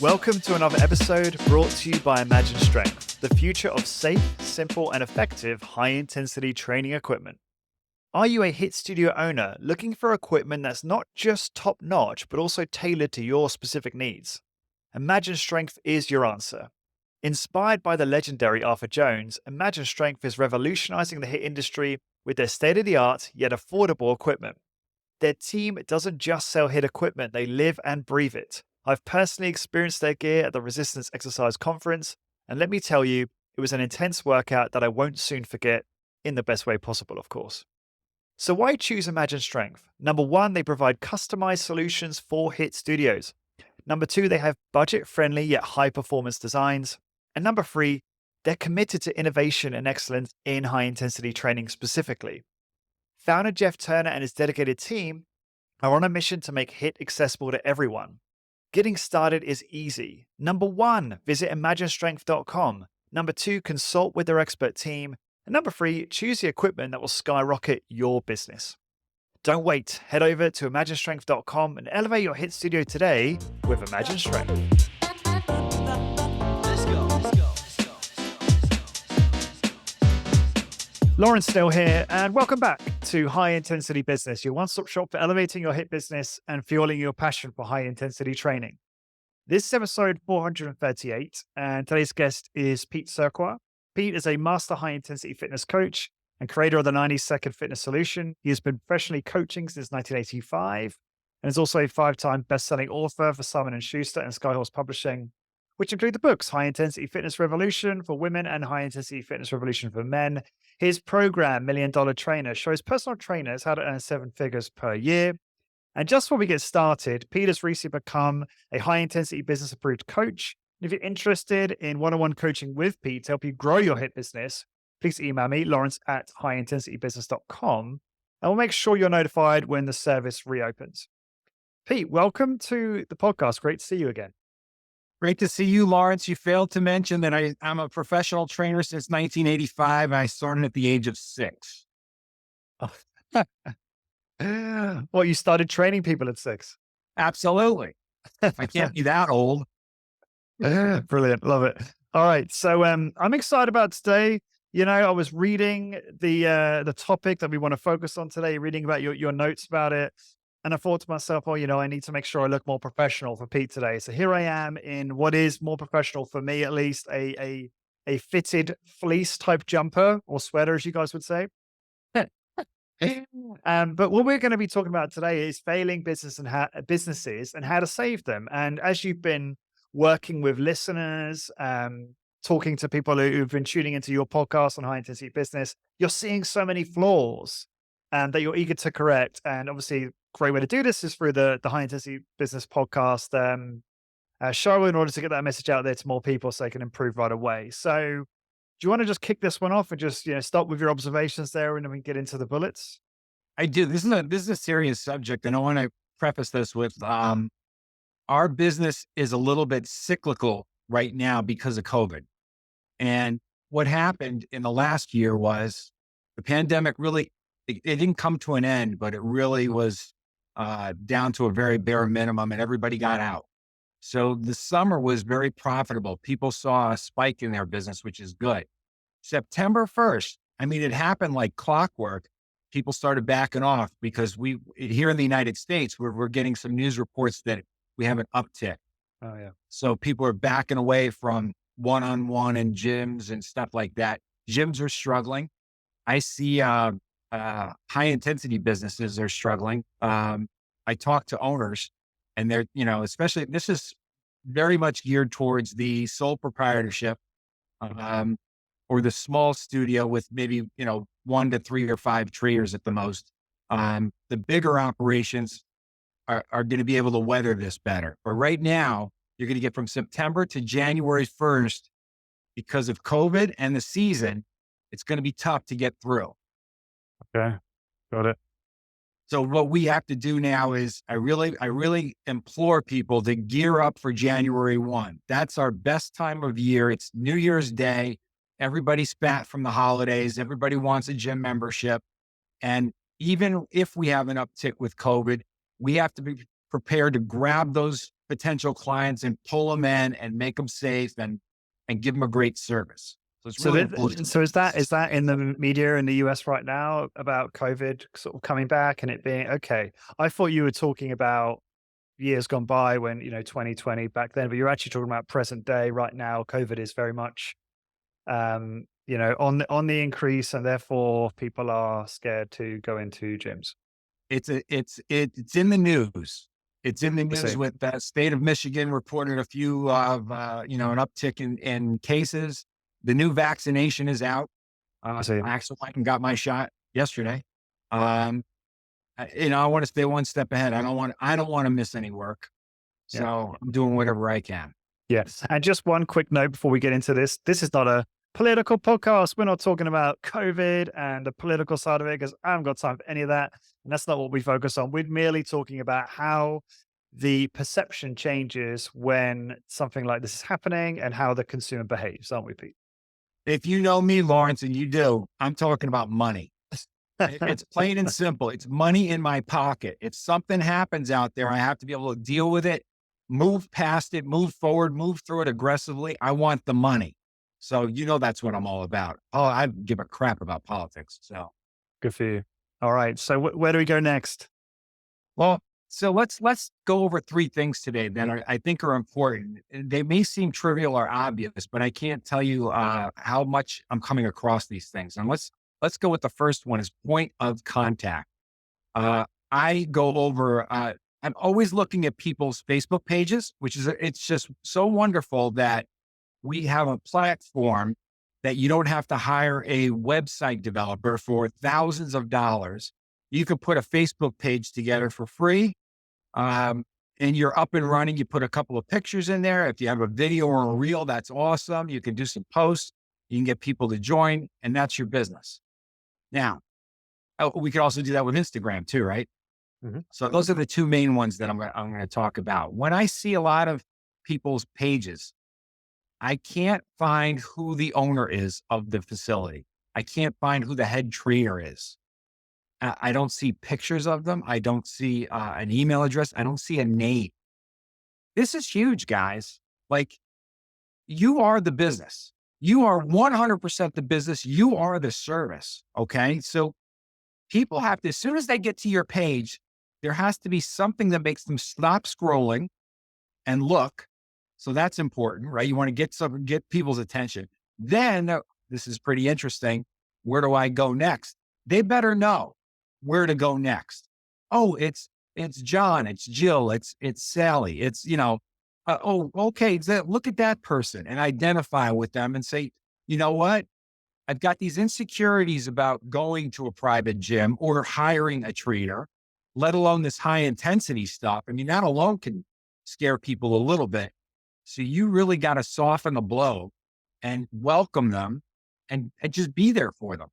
Welcome to another episode brought to you by Imagine Strength, the future of safe, simple, and effective high-intensity training equipment. Are you a HIIT studio owner looking for equipment that's not just top-notch, but also tailored to your specific needs? Imagine Strength is your answer. Inspired by the legendary Arthur Jones, Imagine Strength is revolutionizing the HIIT industry with their state-of-the-art yet affordable equipment. Their team doesn't just sell HIIT equipment, they live and breathe it. I've personally experienced their gear at the Resistance Exercise Conference, and let me tell you, it was an intense workout that I won't soon forget, in the best way possible, of course. So why choose Imagine Strength? Number one, they provide customized solutions for HIIT studios. Number two, they have budget-friendly yet high-performance designs. And number three, they're committed to innovation and excellence in high-intensity training specifically. Founder Jeff Turner and his dedicated team are on a mission to make HIIT accessible to everyone. Getting started is easy. Number one, visit imaginestrength.com. Number two, consult with their expert team. And number three, choose the equipment that will skyrocket your business. Don't wait. Head over to imaginestrength.com and elevate your HIIT studio today with Imagine Strength. Lawrence Still here, and welcome back to High Intensity Business, your one-stop shop for elevating your HIIT business and fueling your passion for high-intensity training. This is episode 438, and today's guest is Pete Surqua. Pete is a master high-intensity fitness coach and creator of the 90-Second Fitness Solution. He has been professionally coaching since 1985, and is also a 5-time best-selling author for Simon & Schuster and Skyhorse Publishing, which include the books High Intensity Fitness Revolution for Women and High Intensity Fitness Revolution for Men. His program, $1 Million Trainer, shows personal trainers how to earn 7 figures per year. And just before we get started, Pete has recently become a high-intensity business-approved coach. And if you're interested in one-on-one coaching with Pete to help you grow your HIIT business, please email me, lawrence@highintensitybusiness.com, and we'll make sure you're notified when the service reopens. Pete, welcome to the podcast. Great to see you again. Great to see you, Lawrence. You failed to mention that I'm a professional trainer since 1985. I started at the age of 6. Oh. Well, you started training people at 6? Absolutely. I can't be that old. Brilliant. Love it. All right. So I'm excited about today. You know, I was reading the topic that we want to focus on today, reading about your notes about it. And I thought to myself, oh, I need to make sure I look more professional for Pete today. So here I am in what is more professional for me, at least, a fitted fleece type jumper or sweater, as you guys would say. But what we're going to be talking about today is failing businesses and how to save them. And as you've been working with listeners, talking to people who've been tuning into your podcast on high intensity business, you're seeing so many flaws that you're eager to correct. And obviously, great way to do this is through the High Intensity Business podcast show, in order to get that message out there to more people so they can improve right away. So do you want to just kick this one off and just start with your observations there, and then we can get into the bullets? I do. This is a serious subject, and I want to preface this with our business is a little bit cyclical right now because of COVID. And what happened in the last year was the pandemic really, it didn't come to an end, but it really was down to a very bare minimum, and everybody got out. So the summer was very profitable. People saw a spike in their business, which is good. September 1st, it happened like clockwork. People started backing off because here in the United States, we're getting some news reports that we have an uptick. Oh yeah. So people are backing away from one-on-one and gyms and stuff like that. Gyms are struggling. I see high intensity businesses are struggling. I talk to owners, and they're, especially, this is very much geared towards the sole proprietorship, or the small studio with maybe, 1 to 3 or 5 trainers at the most. The bigger operations are going to be able to weather this better. But right now, you're going to get from September to January 1st, because of COVID and the season, it's going to be tough to get through. Okay. Got it. So what we have to do now is I really implore people to gear up for January 1. That's our best time of year. It's New Year's Day. Everybody's spat from the holidays. Everybody wants a gym membership. And even if we have an uptick with COVID, we have to be prepared to grab those potential clients and pull them in and make them safe and give them a great service. So it's So, really important. so is that in the media in the US right now about COVID sort of coming back and it being okay? I thought you were talking about years gone by when 2020 back then, but you're actually talking about present day right now. COVID is very much on the increase, and therefore people are scared to go into gyms. It's in the news. It's in the I news see. with the state of Michigan reported a few of, an uptick in cases. The new vaccination is out. I see. I actually went and got my shot yesterday. Um, I want to stay one step ahead. I don't want to miss any work. Yeah. So I'm doing whatever I can. Yes. And just one quick note before we get into this. This is not a political podcast. We're not talking about COVID and the political side of it because I haven't got time for any of that. And that's not what we focus on. We're merely talking about how the perception changes when something like this is happening and how the consumer behaves, aren't we, Pete? If you know me, Lawrence, and you do, I'm talking about money. It's plain and simple. It's money in my pocket. If something happens out there, I have to be able to deal with it, move past it, move forward, move through it aggressively. I want the money. So, that's what I'm all about. Oh, I give a crap about politics. So, Good for you. All right. So where do we go next? well, so let's go over three things today that I think are important. They may seem trivial or obvious, but I can't tell you how much I'm coming across these things. And let's go with the first one is point of contact. I go over. I'm always looking at people's Facebook pages, it's just so wonderful that we have a platform that you don't have to hire a website developer for thousands of dollars. You can put a Facebook page together for free. And you're up and running. You put a couple of pictures in there. If you have a video or a reel, that's awesome. You can do some posts. You can get people to join, and that's your business. Now, we could also do that with Instagram too, right? Mm-hmm. So those are the two main ones that I'm going to talk about. When I see a lot of people's pages, I can't find who the owner is of the facility. I can't find who the head trainer is. I don't see pictures of them. I don't see an email address. I don't see a name. This is huge, guys. Like, you are the business. You are 100% the business. You are the service. Okay. So people have to, as soon as they get to your page, there has to be something that makes them stop scrolling and look. So that's important, right? You want to get people's attention. Then this is pretty interesting. Where do I go next? They better know where to go next. Oh, it's John, it's Jill, it's Sally, it's, oh, okay. Look at that person and identify with them and say, you know what? I've got these insecurities about going to a private gym or hiring a trainer, let alone this high intensity stuff. I mean, that alone can scare people a little bit. So you really got to soften the blow and welcome them and just be there for them.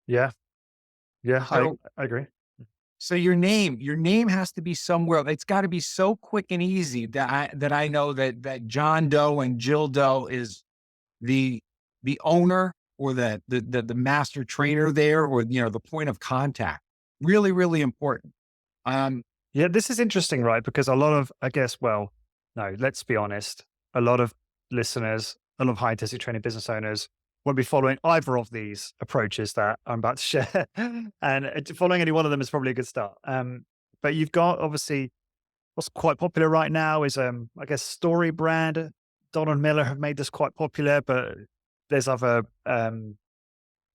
Yeah. Yeah. So, I agree. so your name has to be somewhere. It's got to be so quick and easy that I know that John Doe and Jill Doe is the owner or the master trainer there, or, the point of contact. Really, really important. Yeah, this is interesting, right? Because a lot of, no, let's be honest, a lot of listeners, a lot of high intensity training business owners won't be following either of these approaches that I'm about to share. And following any one of them is probably a good start. But you've got, obviously, what's quite popular right now is, Story Brand. Donald Miller have made this quite popular, but there's other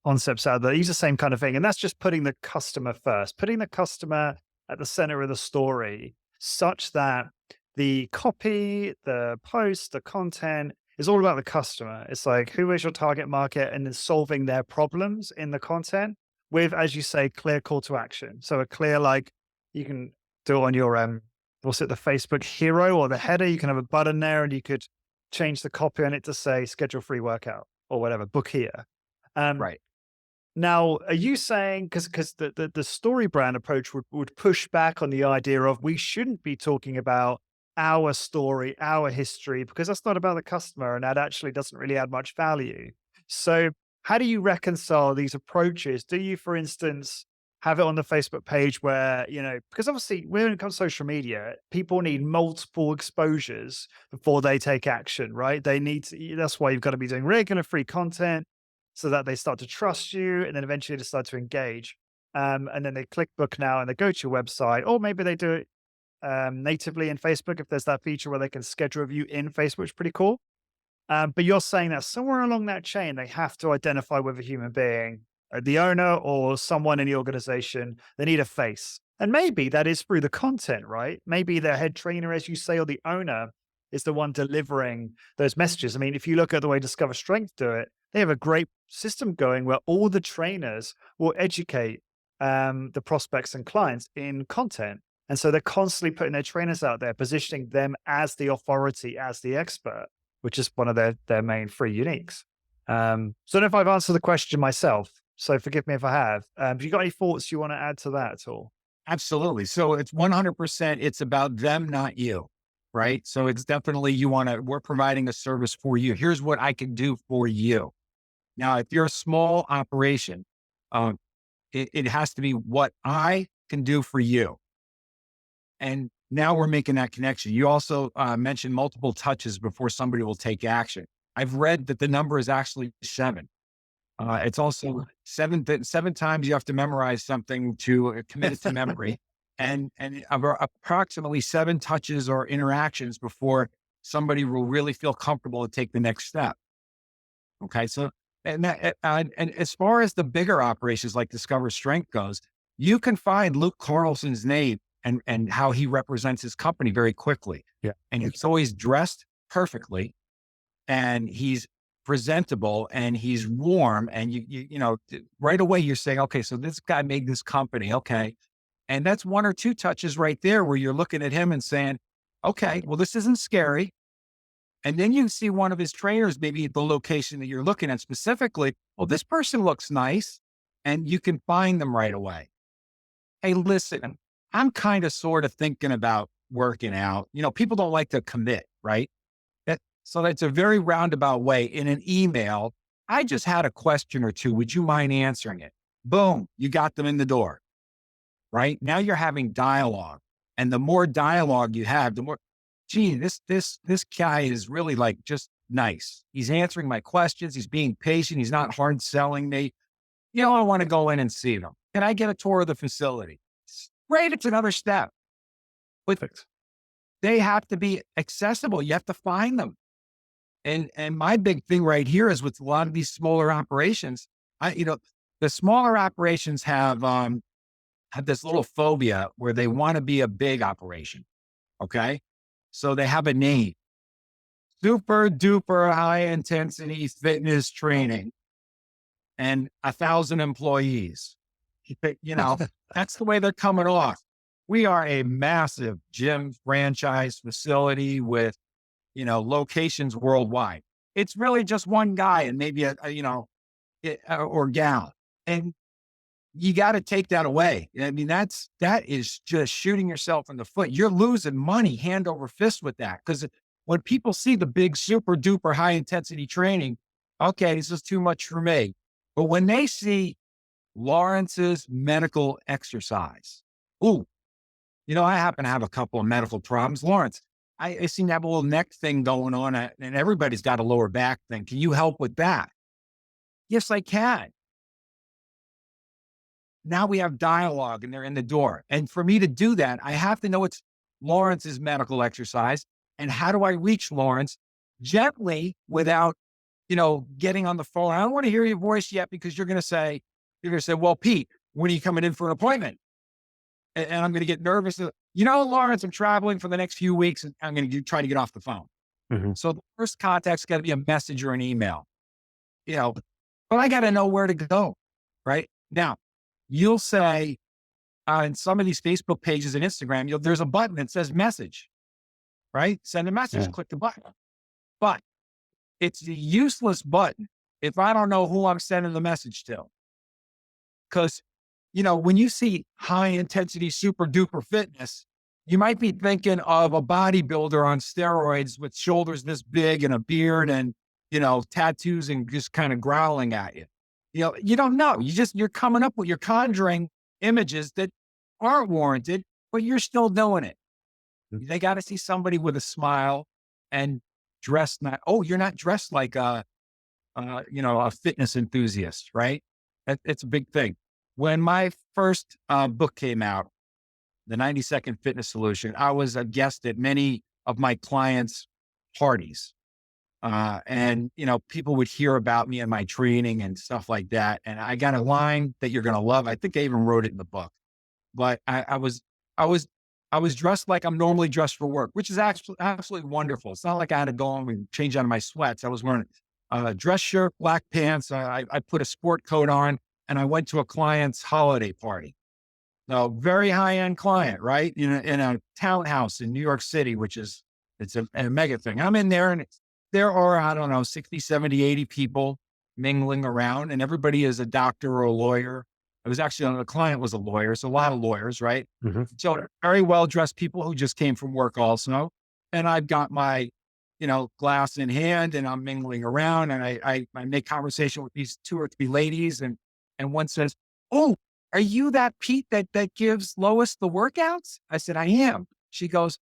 concepts out there. Use the same kind of thing. And that's just putting the customer first, putting the customer at the center of the story, such that the copy, the post, the content is all about the customer. It's like, who is your target market, and then solving their problems in the content with, as you say, clear call to action. So a clear, like, you can do it on your, the Facebook hero or the header. You can have a button there and you could change the copy on it to say schedule free workout or whatever, book here. right. Now, are you saying, because the story brand approach would push back on the idea of we shouldn't be talking about our story, our history, because that's not about the customer and that actually doesn't really add much value. So how do you reconcile these approaches? Do you, for instance, have it on the Facebook page where, because obviously when it comes to social media, people need multiple exposures before they take action, right? That's why you've got to be doing regular free content so that they start to trust you and then eventually decide to engage. And then they click book now and they go to your website, or maybe they do it natively in Facebook if there's that feature where they can schedule a view in Facebook, which is pretty cool. But you're saying that somewhere along that chain, they have to identify with a human being, the owner or someone in the organization. They need a face. And maybe that is through the content, right? Maybe their head trainer, as you say, or the owner is the one delivering those messages. I mean, if you look at the way Discover Strength do it, they have a great system going where all the trainers will educate the prospects and clients in content. And so they're constantly putting their trainers out there, positioning them as the authority, as the expert, which is one of their main free uniques. So I don't know if I've answered the question myself, so forgive me if I have. Have you got any thoughts you want to add to that at all? Absolutely. So it's 100%, it's about them, not you. Right. So it's definitely, we're providing a service for you. Here's what I can do for you. Now, if you're a small operation, it has to be what I can do for you. And now we're making that connection. You also mentioned multiple touches before somebody will take action. I've read that the number is actually 7. It's also 7 times you have to memorize something to commit it to memory, and approximately 7 touches or interactions before somebody will really feel comfortable to take the next step. Okay, so and as far as the bigger operations like Discover Strength goes, you can find Luke Carlson's name and how he represents his company very quickly. Yeah. And he's always dressed perfectly and he's presentable and he's warm. And right away you're saying, okay, so this guy made this company. Okay. And that's 1 or 2 touches right there where you're looking at him and saying, okay, well, this isn't scary. And then you see one of his trainers, maybe at the location that you're looking at specifically. Well, this person looks nice, and you can find them right away. Hey, listen, I'm kind of sort of thinking about working out. People don't like to commit, right? So that's a very roundabout way. In an email, I just had a question or two. Would you mind answering it? Boom, you got them in the door, right? Now you're having dialogue. And the more dialogue you have, the more, gee, this guy is really like just nice. He's answering my questions. He's being patient. He's not hard selling me. I want to go in and see them. Can I get a tour of the facility? Great. It's another step. But they have to be accessible. You have to find them. And my big thing right here is with a lot of these smaller operations, the smaller operations have this little phobia where they want to be a big operation. Okay. So they have a name, super duper high intensity fitness training and 1,000 employees. That's the way they're coming off. We are a massive gym franchise facility with, locations worldwide. It's really just one guy and maybe or gal. And you got to take that away. I mean, that is just shooting yourself in the foot. You're losing money hand over fist with that. Because when people see the big super duper high intensity training, okay, this is too much for me. But when they see Lawrence's medical exercise, I happen to have a couple of medical problems. Lawrence, I seem to have a little neck thing going on and everybody's got a lower back thing. Can you help with that? Yes, I can. Now we have dialogue and they're in the door. And for me to do that, I have to know it's Lawrence's medical exercise. And how do I reach Lawrence gently without, getting on the phone? I don't want to hear your voice yet because you're going to say, well, Pete, when are you coming in for an appointment? And I'm going to get nervous. Lawrence, I'm traveling for the next few weeks and I'm going to try to get off the phone. Mm-hmm. So the first contact's got to be a message or an email, but I got to know where to go. Right now, you'll say in some of these Facebook pages and Instagram, there's a button that says message, right? Send a message, click the button. But it's a useless button if I don't know who I'm sending the message to. Because, when you see high intensity, super duper fitness, you might be thinking of a bodybuilder on steroids with shoulders this big and a beard and, tattoos and just kind of growling at you. You don't know. You're coming up with, you're conjuring images that aren't warranted, but you're still doing it. They got to see somebody with a smile and dressed not, oh, you're not dressed like a fitness enthusiast, right? It's a big thing. When my first book came out, the 90-second fitness solution, I was a guest at many of my clients' parties. And, people would hear about me and my training and stuff like that. And I got a line that you're going to love. I think I even wrote it in the book, but I was dressed like I'm normally dressed for work, which is actually absolutely wonderful. It's not like I had to go home and change out of my sweats. I was wearing a dress shirt, black pants. I put a sport coat on and I went to a client's holiday party. A very high-end client, right? In a townhouse in New York City, it's a mega thing. I'm in there and there are, I don't know, 60, 70, 80 people mingling around and everybody is a doctor or a lawyer. I was actually, the client was a lawyer. So a lot of lawyers, right? Mhm. So very well-dressed people who just came from work also. And I've got my, glass in hand and I'm mingling around and I make conversation with these 2 or 3 ladies and one says, "Oh, are you that Pete that gives Lois the workouts?" I said, "I am." She goes,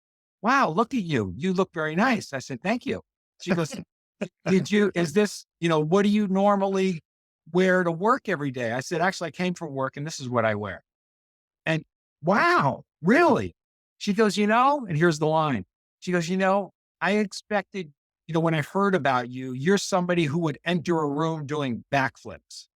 "Wow, look at you. You look very nice." I said, "Thank you." She goes, what do you normally wear to work every day?" I said, "Actually, I came from work and this is what I wear." And wow, really? She goes, and here's the line. She goes, I expected, when I heard about you, you're somebody who would enter a room doing backflips.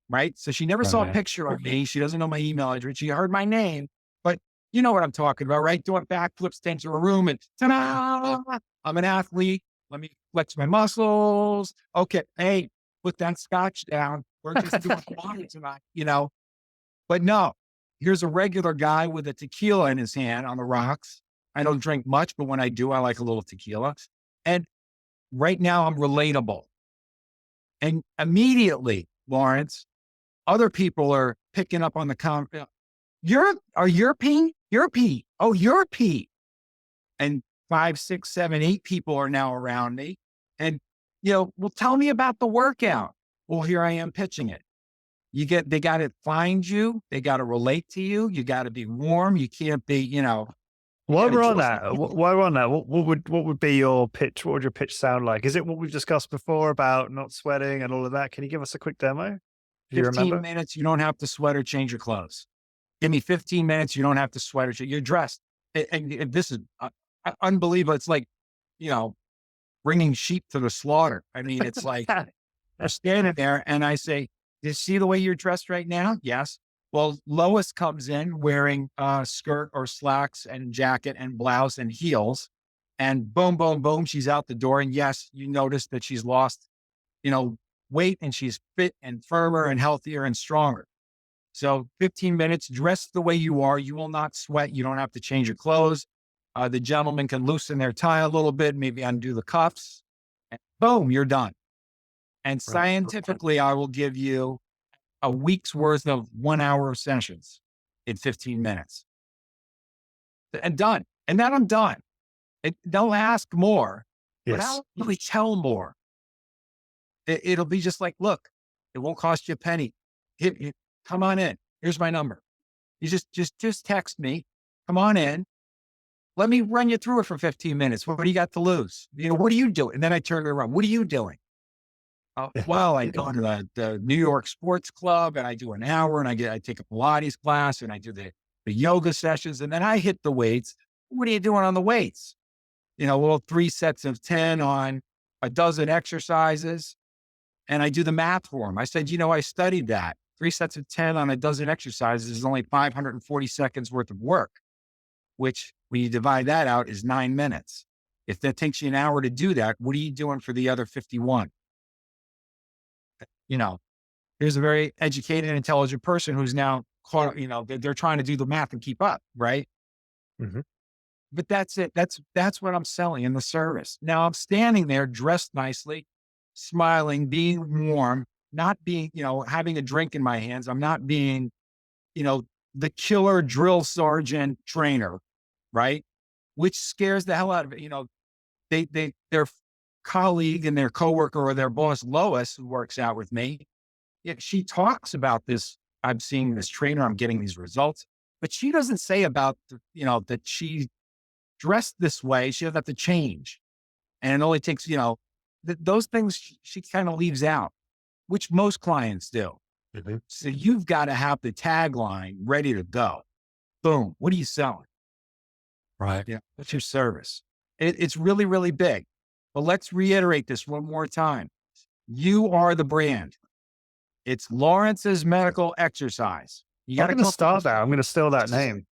Right. So she never saw a Right. picture of me. She doesn't know my email address. She heard my name, but you know what I'm talking about, right? Doing backflips to enter a room and ta-da, I'm an athlete. Let me flex my muscles. Okay. Hey, put that scotch down. We're just doing water tonight. But no, here's a regular guy with a tequila in his hand on the rocks. I don't drink much, but when I do, I like a little tequila. And right now I'm relatable. And immediately, Lawrence, other people are picking up on the comment. You're Pete? You're Pete. Oh, you're Pete. And 5, 6, 7, 8 people are now around me. And, well, tell me about the workout. Well, here I am pitching it. They got to find you. They got to relate to you. You got to be warm. You can't be, While gotta we're on just- that, what would be your pitch? What would your pitch sound like? Is it what we've discussed before about not sweating and all of that? Can you give us a quick demo? Do you 15 remember? minutes, you don't have to sweat or change your clothes. Give me 15 minutes, you don't have to sweat or change. You're dressed. And this is unbelievable. It's like, bringing sheep to the slaughter. I mean, it's like we're standing there and I say, "Do you see the way you're dressed right now?" "Yes." Well, Lois comes in wearing a skirt or slacks and jacket and blouse and heels. And boom, boom, boom, she's out the door. And yes, you notice that she's lost, weight and she's fit and firmer and healthier and stronger. So 15 minutes, dress the way you are. You will not sweat. You don't have to change your clothes. The gentleman can loosen their tie a little bit, maybe undo the cuffs. And boom, you're done. And scientifically, I will give you a week's worth of 1 hour of sessions in 15 minutes. And done. And then I'm done. They'll ask more, but Yes. I'll really tell more. It'll be just like, look, it won't cost you a penny. Come on in. Here's my number. You just text me. Come on in. Let me run you through it for 15 minutes. What do you got to lose? What are you doing? And then I turn it around. What are you doing? Well, I go to the New York Sports Club and I do an hour and I take a Pilates class and I do the yoga sessions and then I hit the weights. What are you doing on the weights? Little 3 sets of 10 on a dozen exercises. And I do the math for them. I said, I studied that. 3 sets of 10 on a dozen exercises is only 540 seconds worth of work, which when you divide that out is 9 minutes. If that takes you an hour to do that, what are you doing for the other 51? Here's a very educated and intelligent person who's now caught, they're trying to do the math and keep up. Right. Mhm. But that's it. That's what I'm selling in the service. Now I'm standing there dressed nicely, smiling, being warm, not being, having a drink in my hands. I'm not being, the killer drill sergeant trainer, right? Which scares the hell out of it. Their colleague and their coworker or their boss, Lois, who works out with me, she talks about this I'm seeing this trainer, I'm getting these results. But she doesn't say about, that she dressed this way. She doesn't have to change. And it only takes, those things she kind of leaves out, which most clients do. Mhm. So you've got to have the tagline ready to go. Boom. What are you selling? Right. Yeah. What's your service? It's really, really big. But let's reiterate this one more time. You are the brand. It's Lawrence's Medical Exercise. You got I'm to going to start that. I'm going to steal that name.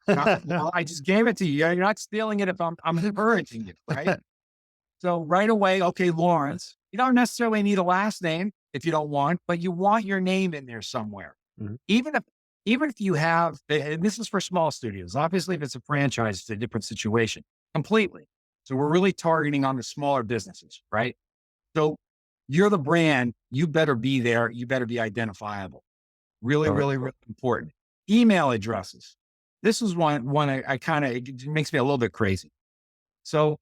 Well, I just gave it to you. You're not stealing it if I'm encouraging you, right? So right away, okay, Lawrence, you don't necessarily need a last name if you don't want, but you want your name in there somewhere. Mhm. Even if you have, and this is for small studios, obviously if it's a franchise, it's a different situation completely. So we're really targeting on the smaller businesses, right? So you're the brand, you better be there. You better be identifiable. Really, All right. really, really important. Email addresses. This is one I kind of, it makes me a little bit crazy. So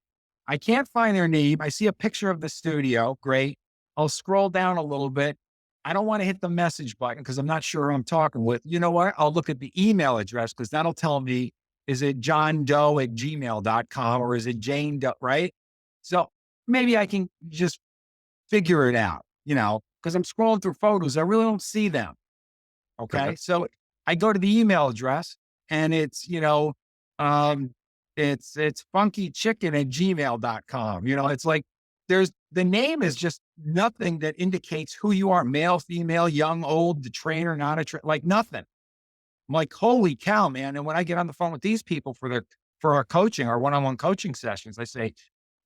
I can't find their name. I see a picture of the studio. Great. I'll scroll down a little bit. I don't want to hit the message button because I'm not sure who I'm talking with. You know what? I'll look at the email address because that'll tell me, is it johndoe@gmail.com or is it Jane Doe, right? So maybe I can just figure it out, because I'm scrolling through photos. I really don't see them. Okay. Okay. So I go to the email address and it's, it's funkychicken@gmail.com. It's like the name is just nothing that indicates who you are, male, female, young, old, the trainer, not a trainer, like nothing. I'm like, holy cow, man. And when I get on the phone with these people for our coaching, our one-on-one coaching sessions, I say,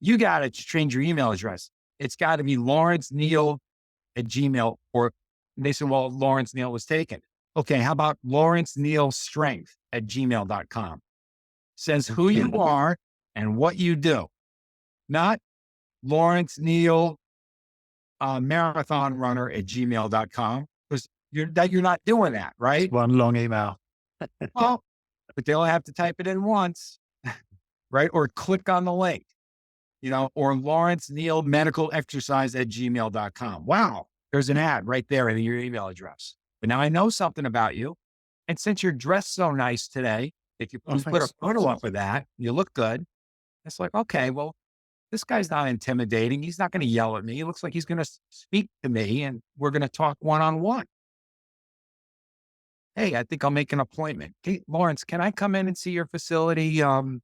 you got to change your email address. It's got to be Lawrence Neal at Gmail, or they said, well, Lawrence Neal was taken. Okay. How about Lawrence Neal Strength @gmail.com? Says who you are and what you do, not Lawrence Neal, marathon runner @gmail.com, because you're not doing that, right? One long email. Well, but they'll have to type it in once, right? Or click on the link, or Lawrence Neal Medical Exercise @gmail.com. Wow. There's an ad right there in your email address. But now I know something about you. And since you're dressed so nice today, if you put a thanks. photo up of that, you look good. It's like, okay, well, this guy's not intimidating. He's not going to yell at me. It looks like he's going to speak to me and we're going to talk one-on-one. Hey, I think I'll make an appointment. Hey, Lawrence, can I come in and see your facility? Can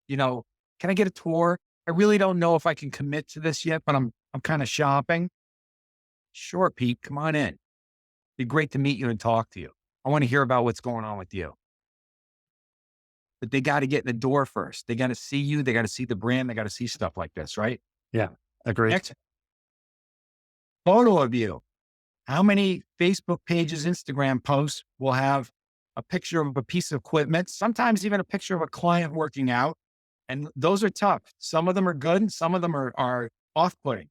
I get a tour? I really don't know if I can commit to this yet, but I'm kind of shopping. Sure, Pete, come on in. Be great to meet you and talk to you. I want to hear about what's going on with you. But they got to get in the door first. They got to see you. They got to see the brand. They got to see stuff like this, right? Agreed. Next, photo of you. How many Facebook pages, Instagram posts will have a picture of a piece of equipment, sometimes even a picture of a client working out? And those are tough. Some of them are good and some of them are off-putting.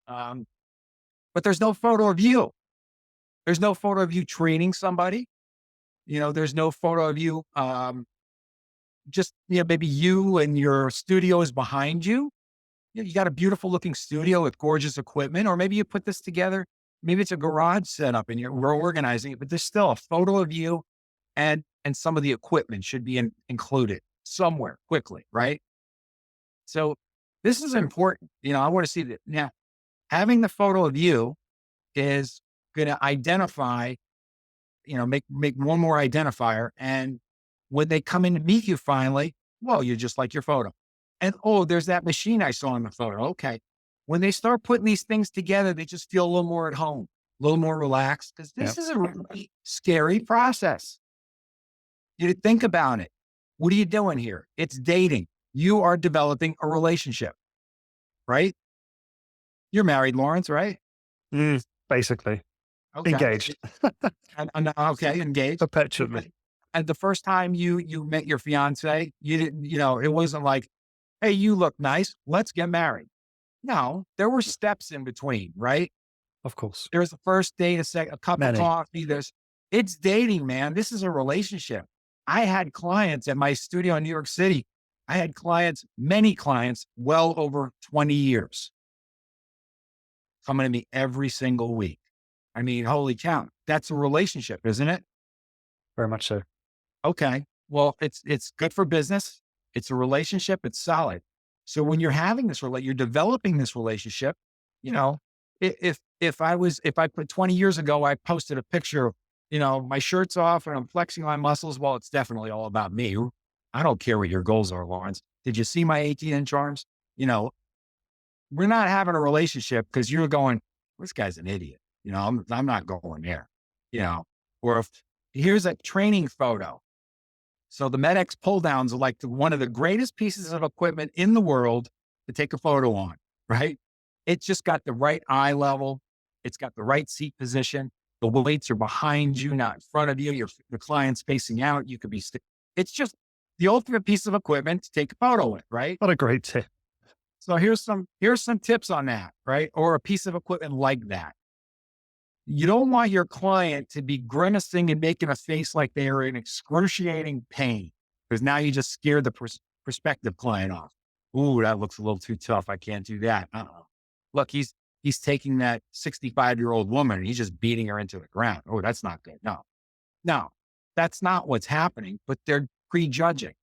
But there's no photo of you. There's no photo of you training somebody. There's no photo of you, maybe you and your studio is behind you. You got a beautiful looking studio with gorgeous equipment, or maybe you put this together. Maybe it's a garage setup and we're organizing it, but there's still a photo of you and some of the equipment should be included somewhere quickly, right? So this is important. I want to see that. Now, having the photo of you is going to identify, make one more identifier. And when they come in to meet you finally, well, you're just like your photo. And, oh, there's that machine I saw in the photo. Okay. When they start putting these things together, they just feel a little more at home, a little more relaxed, because this is a really scary process. You think about it. What are you doing here? It's dating. You are developing a relationship, right? You're married, Lawrence, right? Basically. Okay. Engaged. Okay, engaged. Perpetually. And the first time you met your fiance, you didn't, it wasn't like, hey, you look nice, let's get married. No, there were steps in between, right? Of course. There's the first date, a cup Many. of coffee. It's dating, man. This is a relationship. I had clients at my studio in New York City. I had many clients, well over 20 years coming to me every single week. I mean, holy cow, that's a relationship, isn't it? very much so. Okay. Well, it's good for business. It's a relationship. It's solid. So when you're having this you're developing this relationship, you know, if I put 20 years ago, I posted a picture of, my shirt's off and I'm flexing my muscles. Well, it's definitely all about me. I don't care what your goals are, Lawrence. Did you see my 18-inch arms? You know, we're not having a relationship because you're going, this guy's an idiot. I'm not going there, you know, or if here's a training photo. So the MedX pull downs are like one of the greatest pieces of equipment in the world to take a photo on, right? It's just got the right eye level. It's got the right seat position. The weights are behind you, not in front of you. The client's facing out. You could be, it's just the ultimate piece of equipment to take a photo with, right? What a great tip. So here's some tips on that, right? Or a piece of equipment like that. You don't want your client to be grimacing and making a face like they are in excruciating pain, because now you just scared the prospective client off. Ooh, that looks a little too tough. I can't do that. Look, he's taking that 65-year-old woman and he's just beating her into the ground. Oh, that's not good. No, that's not what's happening, but they're prejudging,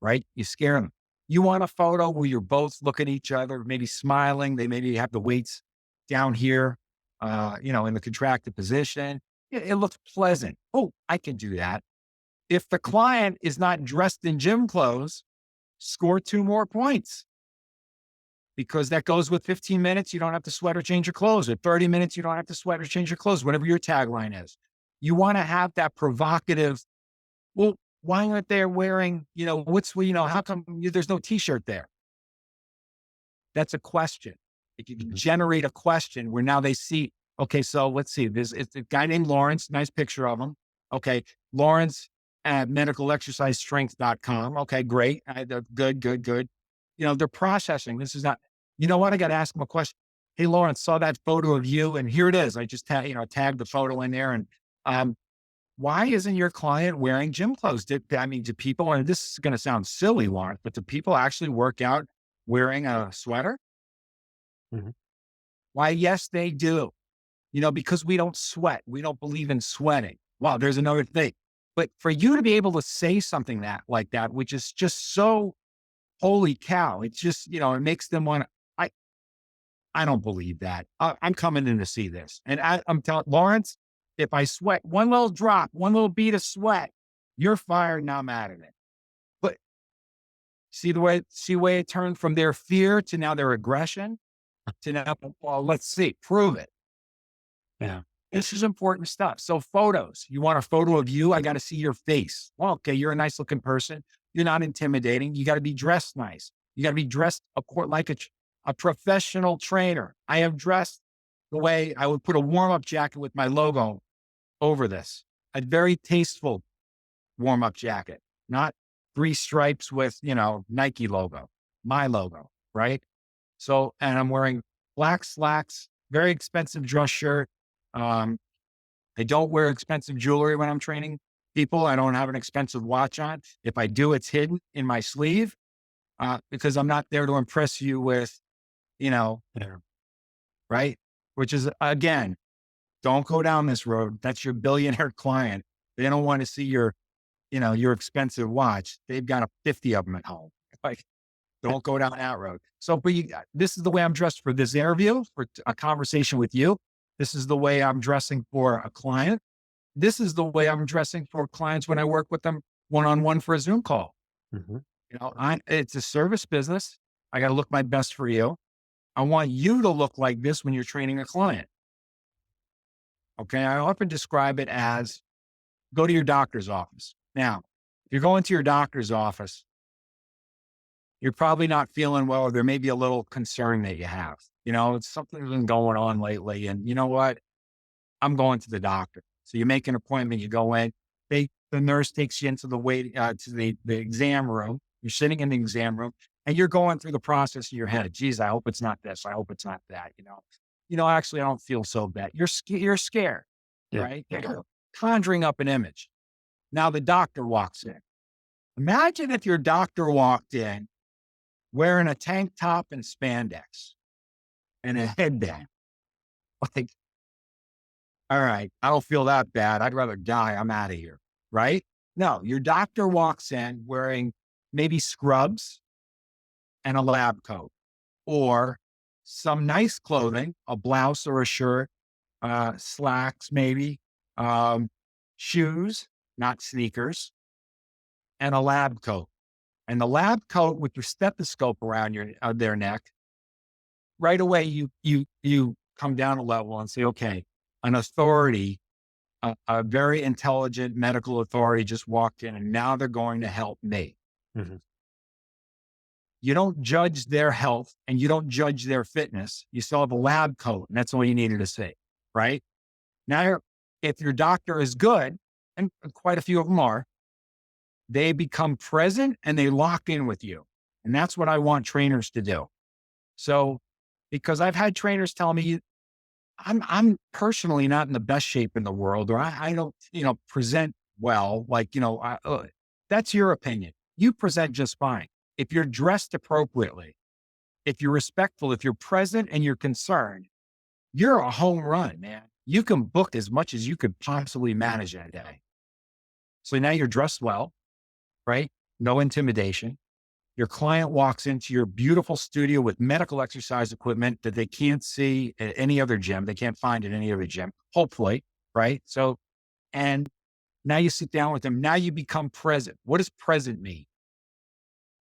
right? You scare them. You want a photo where you're both looking at each other, maybe smiling. They maybe have the weights down here, in the contracted position. It looks pleasant. Oh, I can do that. If the client is not dressed in gym clothes, score 2 more points, because that goes with 15 minutes. You don't have to sweat or change your clothes. At 30 minutes, you don't have to sweat or change your clothes, whatever your tagline is. You want to have that provocative, well, why aren't they wearing, how come there's no t-shirt there? That's a question. If you can generate a question where now they see, okay, so let's see, it's a guy named Lawrence, nice picture of him. Okay. Lawrence at medicalexercisestrength.com. Okay, great. Good. They're processing. This is not, you know what? I got to ask them a question. Hey, Lawrence, saw that photo of you and here it is. I just tagged the photo in there. And, why isn't your client wearing gym clothes? Do people, and this is going to sound silly, Lawrence, but do people actually work out wearing a sweater? Mm-hmm. Why, yes, they do. Because we don't sweat. We don't believe in sweating. Wow, there's another thing. But for you to be able to say something like that, which is just so holy cow, it's just, it makes them want to, I don't believe that. I'm coming in to see this. And I'm telling Lawrence, if I sweat one little drop, one little bead of sweat, you're fired. Now I'm out of it. But see the way it turned from their fear to now their aggression to now, well, let's see, prove it. Yeah. This is important stuff. So photos, you want a photo of you? I got to see your face. Well, okay. You're a nice looking person. You're not intimidating. You got to be dressed nice. You got to be dressed like a professional trainer. I am dressed the way I would put a warm-up jacket with my logo over this, a very tasteful warm-up jacket, not 3 stripes with, Nike logo, my logo, right? So, and I'm wearing black slacks, very expensive dress shirt. I don't wear expensive jewelry when I'm training people. I don't have an expensive watch on. If I do, it's hidden in my sleeve, because I'm not there to impress you with, right? Which is, again, don't go down this road. That's your billionaire client. They don't want to see your expensive watch. They've got 50 of them at home. Like, don't go down that road. So, but this is the way I'm dressed for this interview, for a conversation with you. This is the way I'm dressing for a client. This is the way I'm dressing for clients when I work with them one-on-one for a Zoom call. Mm-hmm. It's a service business. I got to look my best for you. I want you to look like this when you're training a client. Okay. I often describe it as go to your doctor's office. Now, if you're going to your doctor's office, you're probably not feeling well, or there may be a little concern that you have. It's something that's been going on lately. And you know what? I'm going to the doctor. So you make an appointment, you go in, the nurse takes you into the exam room. You're sitting in the exam room and you're going through the process in your head. Geez, I hope it's not this. I hope it's not that, actually, I don't feel so bad. You're scared, Yeah. right? You're conjuring up an image. Now the doctor walks in. Imagine if your doctor walked in wearing a tank top and spandex and a headband. Like, all right, I don't feel that bad. I'd rather die. I'm out of here. right? No, your doctor walks in wearing maybe scrubs and a lab coat or some nice clothing, a blouse or a shirt, slacks, maybe, um, shoes, not sneakers, and a lab coat. And the lab coat with your stethoscope around their neck, right away you come down a level and say, okay, an authority, a very intelligent medical authority just walked in, and now they're going to help me. Mhm. You don't judge their health and you don't judge their fitness. You still have a lab coat, and that's all you needed to say, right? Now, if your doctor is good, and quite a few of them are, they become present and they lock in with you. And that's what I want trainers to do. So, because I've had trainers tell me, I'm personally not in the best shape in the world, or I don't, present well. Like, that's your opinion. You present just fine. If you're dressed appropriately, if you're respectful, if you're present and you're concerned, you're a home run, man. You can book as much as you could possibly manage that day. So now you're dressed well, right? No intimidation. Your client walks into your beautiful studio with medical exercise equipment that they can't see at any other gym. They can't find at any other gym, hopefully, right? So, and now you sit down with them. Now you become present. What does present mean?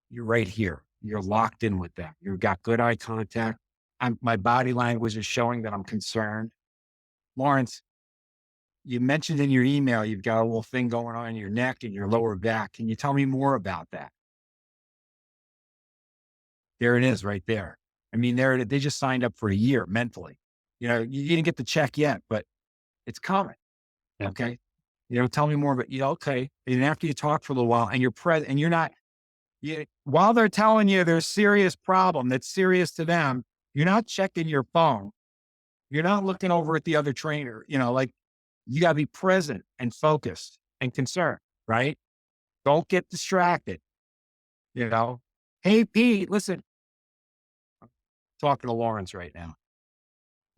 You're right here. You're locked in with them. You've got good eye contact. My body language is showing that I'm concerned. Lawrence, you mentioned in your email, you've got a little thing going on in your neck and your lower back. Can you tell me more about that? There it is right there. I mean, they just signed up for a year mentally. You didn't get the check yet, but it's coming. Yeah. Okay. Tell me more about, okay. And after you talk for a little while and you're present and you're not, while they're telling you there's serious problem that's serious to them, you're not checking your phone. You're not looking over at the other trainer, like you got to be present and focused and concerned, right? Don't get distracted. Hey, Pete, listen, talking to Lawrence right now.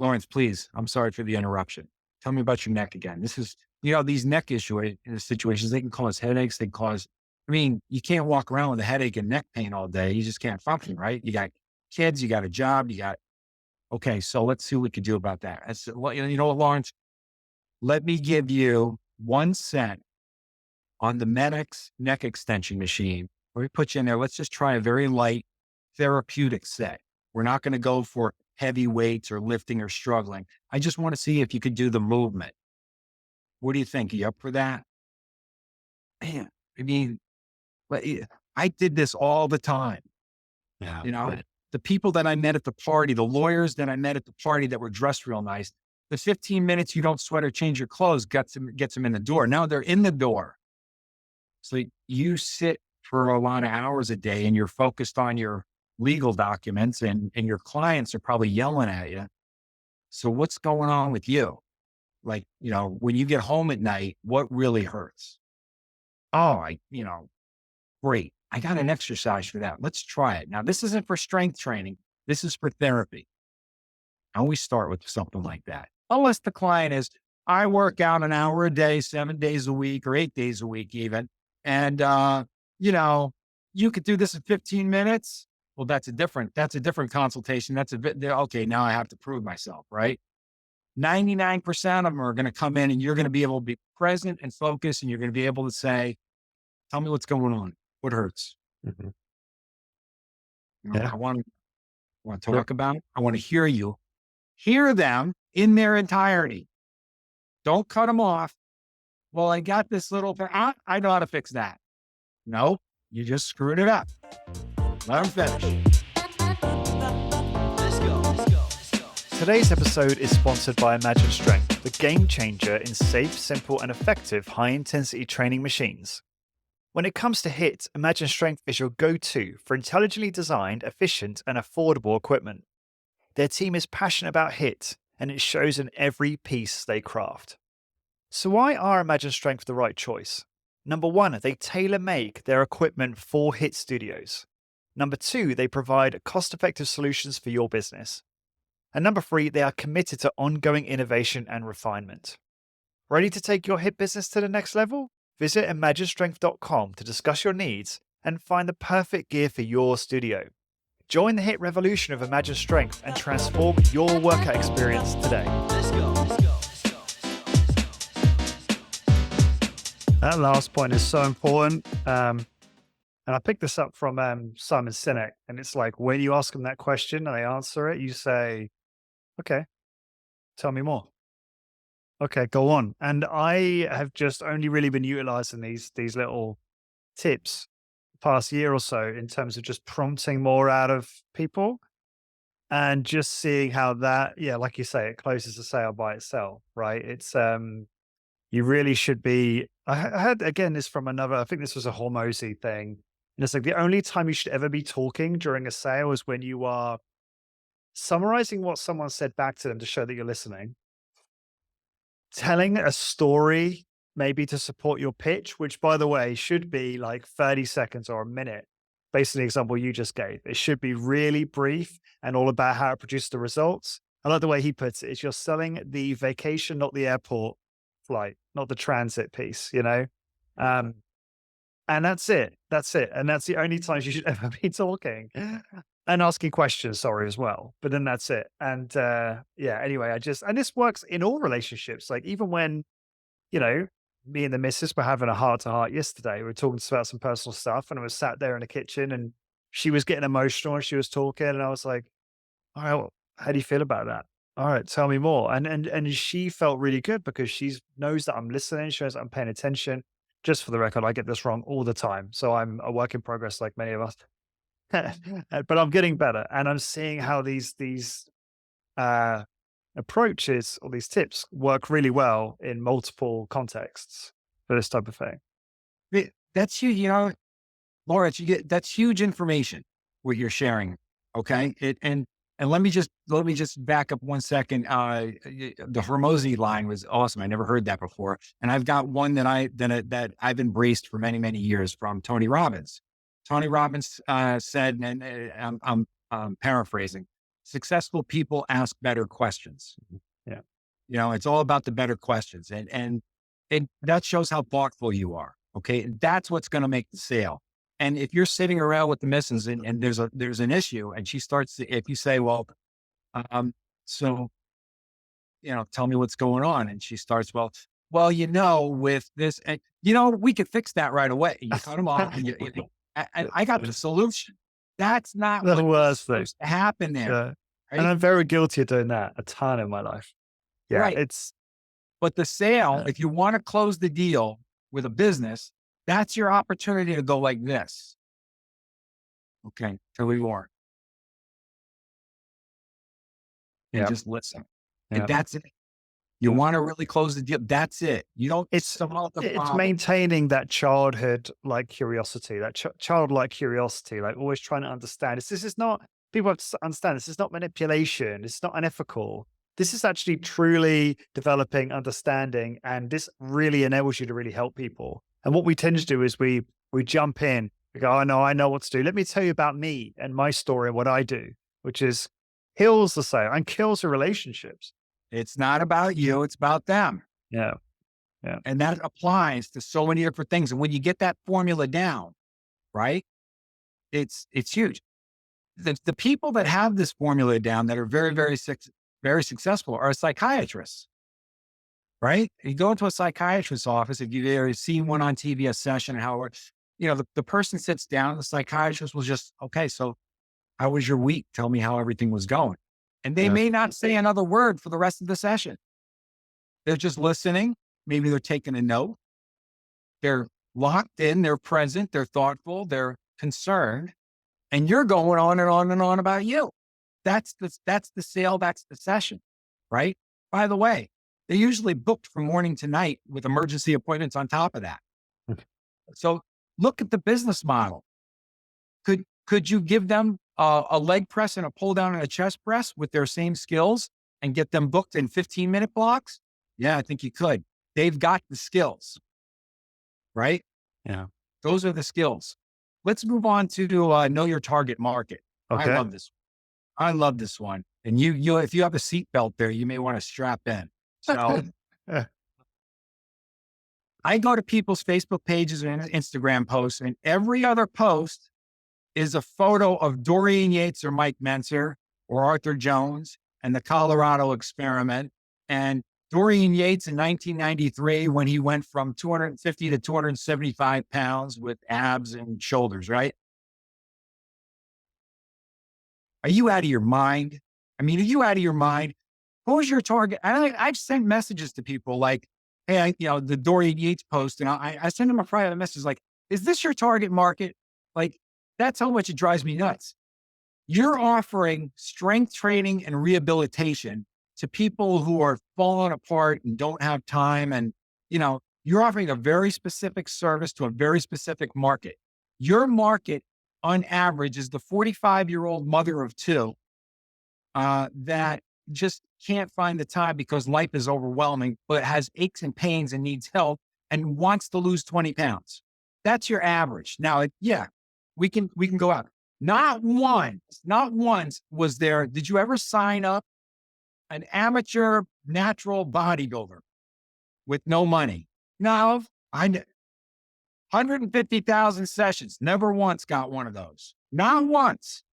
Lawrence, please. I'm sorry for the interruption. Tell me about your neck again. This is, these neck situations, they can cause headaches. You can't walk around with a headache and neck pain all day. You just can't function, right? You got kids, you got a job, okay, so let's see what we can do about that. What, Lawrence, let me give you 1 cent on the Medix neck extension machine. Where we put you in there. Let's just try a very light therapeutic set. We're not going to go for heavy weights or lifting or struggling. I just want to see if you could do the movement. What do you think? Are you up for that? Man, I did this all the time. Yeah. Right. The people that I met at the party, the lawyers that I met at the party that were dressed real nice, the 15 minutes you don't sweat or change your clothes gets them in the door. Now they're in the door. So you sit for a lot of hours a day and you're focused on your legal documents and your clients are probably yelling at you. So what's going on with you? Like, when you get home at night, what really hurts? Oh, great. I got an exercise for that. Let's try it. Now, this isn't for strength training. This is for therapy. I always start with something like that. Unless the client is, I work out an hour a day, 7 days a week or 8 days a week even. And, you could do this in 15 minutes. Well, that's a different consultation. That's okay. Now I have to prove myself, right? 99% of them are going to come in and you're going to be able to be present and focused. And you're going to be able to say, tell me what's going on. What hurts? Mhm. I want to talk about it. I want to hear you. Hear them in their entirety. Don't cut them off. Well, I got this little thing. I know how to fix that. No, you just screwed it up. Let them finish. Let's go. Today's episode is sponsored by Imagine Strength, the game changer in safe, simple, and effective high-intensity training machines. When it comes to HIIT, Imagine Strength is your go-to for intelligently designed, efficient, and affordable equipment. Their team is passionate about HIIT, and it shows in every piece they craft. So why are Imagine Strength the right choice? Number 1, they tailor-make their equipment for HIIT studios. Number 2, they provide cost-effective solutions for your business. And number 3, they are committed to ongoing innovation and refinement. Ready to take your HIIT business to the next level? Visit imaginestrength.com to discuss your needs and find the perfect gear for your studio. Join the hit revolution of Imagine Strength and transform your workout experience today. Let's go. That last point is so important. And I picked this up from Simon Sinek. And it's like, when you ask them that question and they answer it, you say, okay, tell me more. Okay, go on. And I have just only really been utilizing these little tips the past year or so in terms of just prompting more out of people and just seeing how that, yeah, like you say, it closes the sale by itself, right? It's you really should be. I heard again this from another. I think this was a Hormozy thing. And it's like the only time you should ever be talking during a sale is when you are summarizing what someone said back to them to show that you're listening, telling a story maybe to support your pitch, which by the way should be like 30 seconds or a minute. Based on the example you just gave, it should be really brief and all about how it produced the results. I like the way he puts it. Is you're selling the vacation, not the airport flight, not the transit piece, you know? And that's it. That's it. And that's the only times you should ever be talking and asking questions, sorry, as well. But then that's it. And yeah, anyway, and this works in all relationships. Like even when, you know, me and the missus were having a heart to heart yesterday, we were talking about some personal stuff and I was sat there in the kitchen and she was getting emotional and she was talking and I was like, all right, well, how do you feel about that? All right, tell me more. And she felt really good because she knows that I'm listening, she knows that I'm paying attention. Just for the record, I get this wrong all the time. So I'm a work in progress like many of us. But I'm getting better. And I'm seeing how these approaches or these tips work really well in multiple contexts for this type of thing. That's huge. You know, Lawrence, that's huge information what you're sharing. Okay. And let me just back up 1 second. The Hormozy line was awesome. I never heard that before. And I've got one that I've embraced for many, many years from Tony Robbins. Tony Robbins said, and I'm paraphrasing, successful people ask better questions. Yeah. You know, it's all about the better questions. And that shows how thoughtful you are. Okay. That's what's going to make the sale. And if you're sitting around with the missus and there's an issue and she starts to, if you say, well, so, you know, tell me what's going on. And she starts, well, you know, with this, and you know, we could fix that right away. You cut them off and I got the solution. That's not The what worst thing. supposed to happen there. Yeah. Right? And I'm very guilty of doing that a ton in my life. Yeah. Right. But the sale, if you want to close the deal with a business, that's your opportunity to go like this. Okay, tell me more. And just listen. And that's it. You want to really close the deal. That's it. You don't. It's maintaining that childhood like curiosity, that childlike curiosity, like always trying to understand. This is not, people have to understand, this is not manipulation. It's not unethical. This is actually truly developing understanding. And this really enables you to really help people. And what we tend to do is we jump in, we go, oh, no, I know what to do. Let me tell you about me and my story and what I do, which is kills the sale and kills the relationships. It's not about you. It's about them. Yeah. Yeah. And that applies to so many different things. And when you get that formula down, right, it's huge. The people that have this formula down that are very, very, very successful are psychiatrists. Right? You go into a psychiatrist's office, if you've ever seen one on TV, a session, how, you know, the person sits down, the psychiatrist will just, okay, so how was your week? Tell me how everything was going. And they may not say another word for the rest of the session. They're just listening. Maybe they're taking a note. They're locked in, they're present, they're thoughtful, they're concerned. And you're going on and on and on about you. That's the sale, that's the session, right? By the way, they're usually booked from morning to night with emergency appointments on top of that. So look at the business model. Could you give them a leg press and a pull down and a chest press with their same skills and get them booked in 15-minute blocks? Yeah, I think you could. They've got the skills, right? Yeah. Those are the skills. Let's move on to know your target market. Okay. I love this one. And you, if you have a seatbelt there, you may want to strap in. So I go to people's Facebook pages and Instagram posts, and every other post is a photo of Dorian Yates or Mike Mentzer or Arthur Jones and the Colorado experiment. And Dorian Yates in 1993, when he went from 250 to 275 pounds with abs and shoulders, right? Are you out of your mind? I mean, are you out of your mind? Who's your target? I've sent messages to people like, hey, the Dorian Yates post, and I send them a private message like, is this your target market? Like, that's how much it drives me nuts. You're offering strength training and rehabilitation to people who are falling apart and don't have time. And, you're offering a very specific service to a very specific market. Your market on average is the 45-year-old mother of two that just can't find the time because life is overwhelming, but has aches and pains and needs help and wants to lose 20 pounds. That's your average. Now, we can go out. Not once was there. Did you ever sign up an amateur natural bodybuilder with no money? No, 150,000 sessions. Never once got one of those. Not once.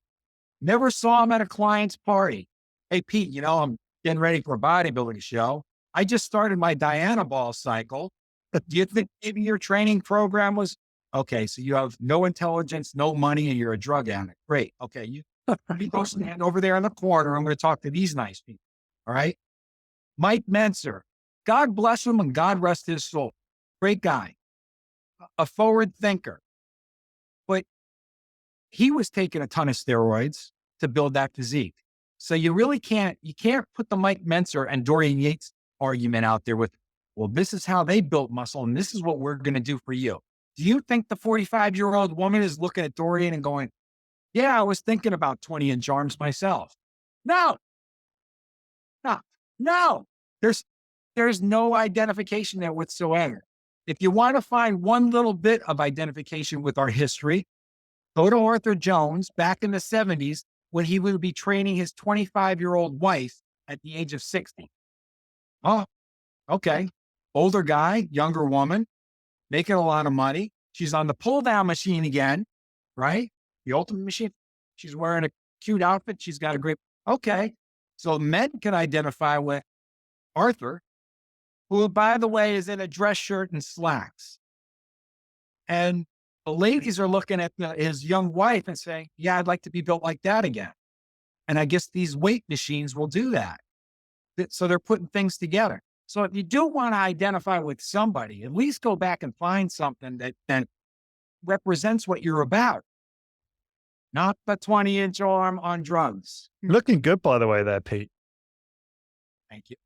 Never saw him at a client's party. Hey, Pete, I'm getting ready for a bodybuilding show. I just started my Diana ball cycle. Do you think maybe your training program was okay? So you have no intelligence, no money, and you're a drug addict. Great. Okay. You go stand over there in the corner. I'm going to talk to these nice people. All right. Mike Mentzer, God bless him and God rest his soul. Great guy, a forward thinker, but he was taking a ton of steroids to build that physique. So you can't put the Mike Mentzer and Dorian Yates argument out there with, well, this is how they built muscle and this is what we're going to do for you. Do you think the 45-year-old woman is looking at Dorian and going, yeah, I was thinking about 20-inch arms myself? No. There's no identification there whatsoever. If you want to find one little bit of identification with our history, go to Arthur Jones back in the 70s when he would be training his 25-year-old wife at the age of 60. Oh, okay. Older guy, younger woman, making a lot of money. She's on the pull down machine again, right? The ultimate machine. She's wearing a cute outfit. She's got a great, okay. So men can identify with Arthur, who, by the way, is in a dress shirt and slacks. And the ladies are looking at his young wife and saying, yeah, I'd like to be built like that again. And I guess these weight machines will do that. So they're putting things together. So if you do want to identify with somebody, at least go back and find something that represents what you're about. Not the 20-inch arm on drugs. Looking good, by the way, there, Pete. Thank you.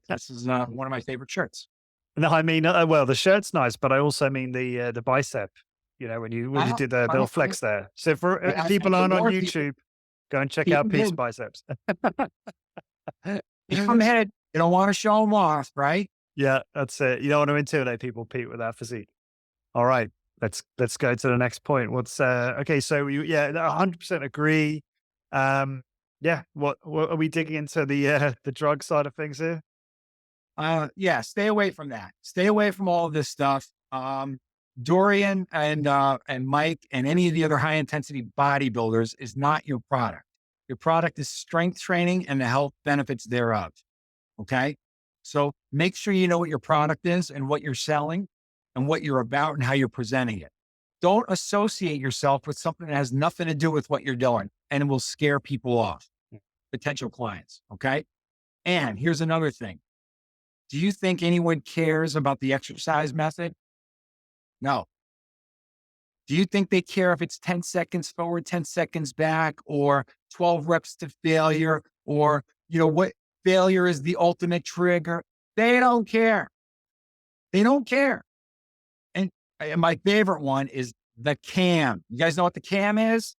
This is one of my favorite shirts. No, I mean, well, the shirt's nice, but I also mean the bicep. When you did the little flex there. So for if people aren't on YouTube, go and check out Pete's biceps. I'm headed. You don't want to show them off, right? Yeah, that's it. You don't want to intimidate people, Pete, with that physique. All right, let's go to the next point. What's okay? So 100% agree. What are we digging into the drug side of things here? Stay away from that. Stay away from all of this stuff. Dorian and Mike and any of the other high intensity bodybuilders is not your product. Your product is strength training and the health benefits thereof. Okay. So make sure you know what your product is and what you're selling and what you're about and how you're presenting it. Don't associate yourself with something that has nothing to do with what you're doing and it will scare people off, potential clients. Okay. And here's another thing. Do you think anyone cares about the exercise method? No. Do you think they care if it's 10 seconds forward, 10 seconds back, or 12 reps to failure, or, what failure is the ultimate trigger? They don't care. They don't care. And my favorite one is the cam. You guys know what the cam is?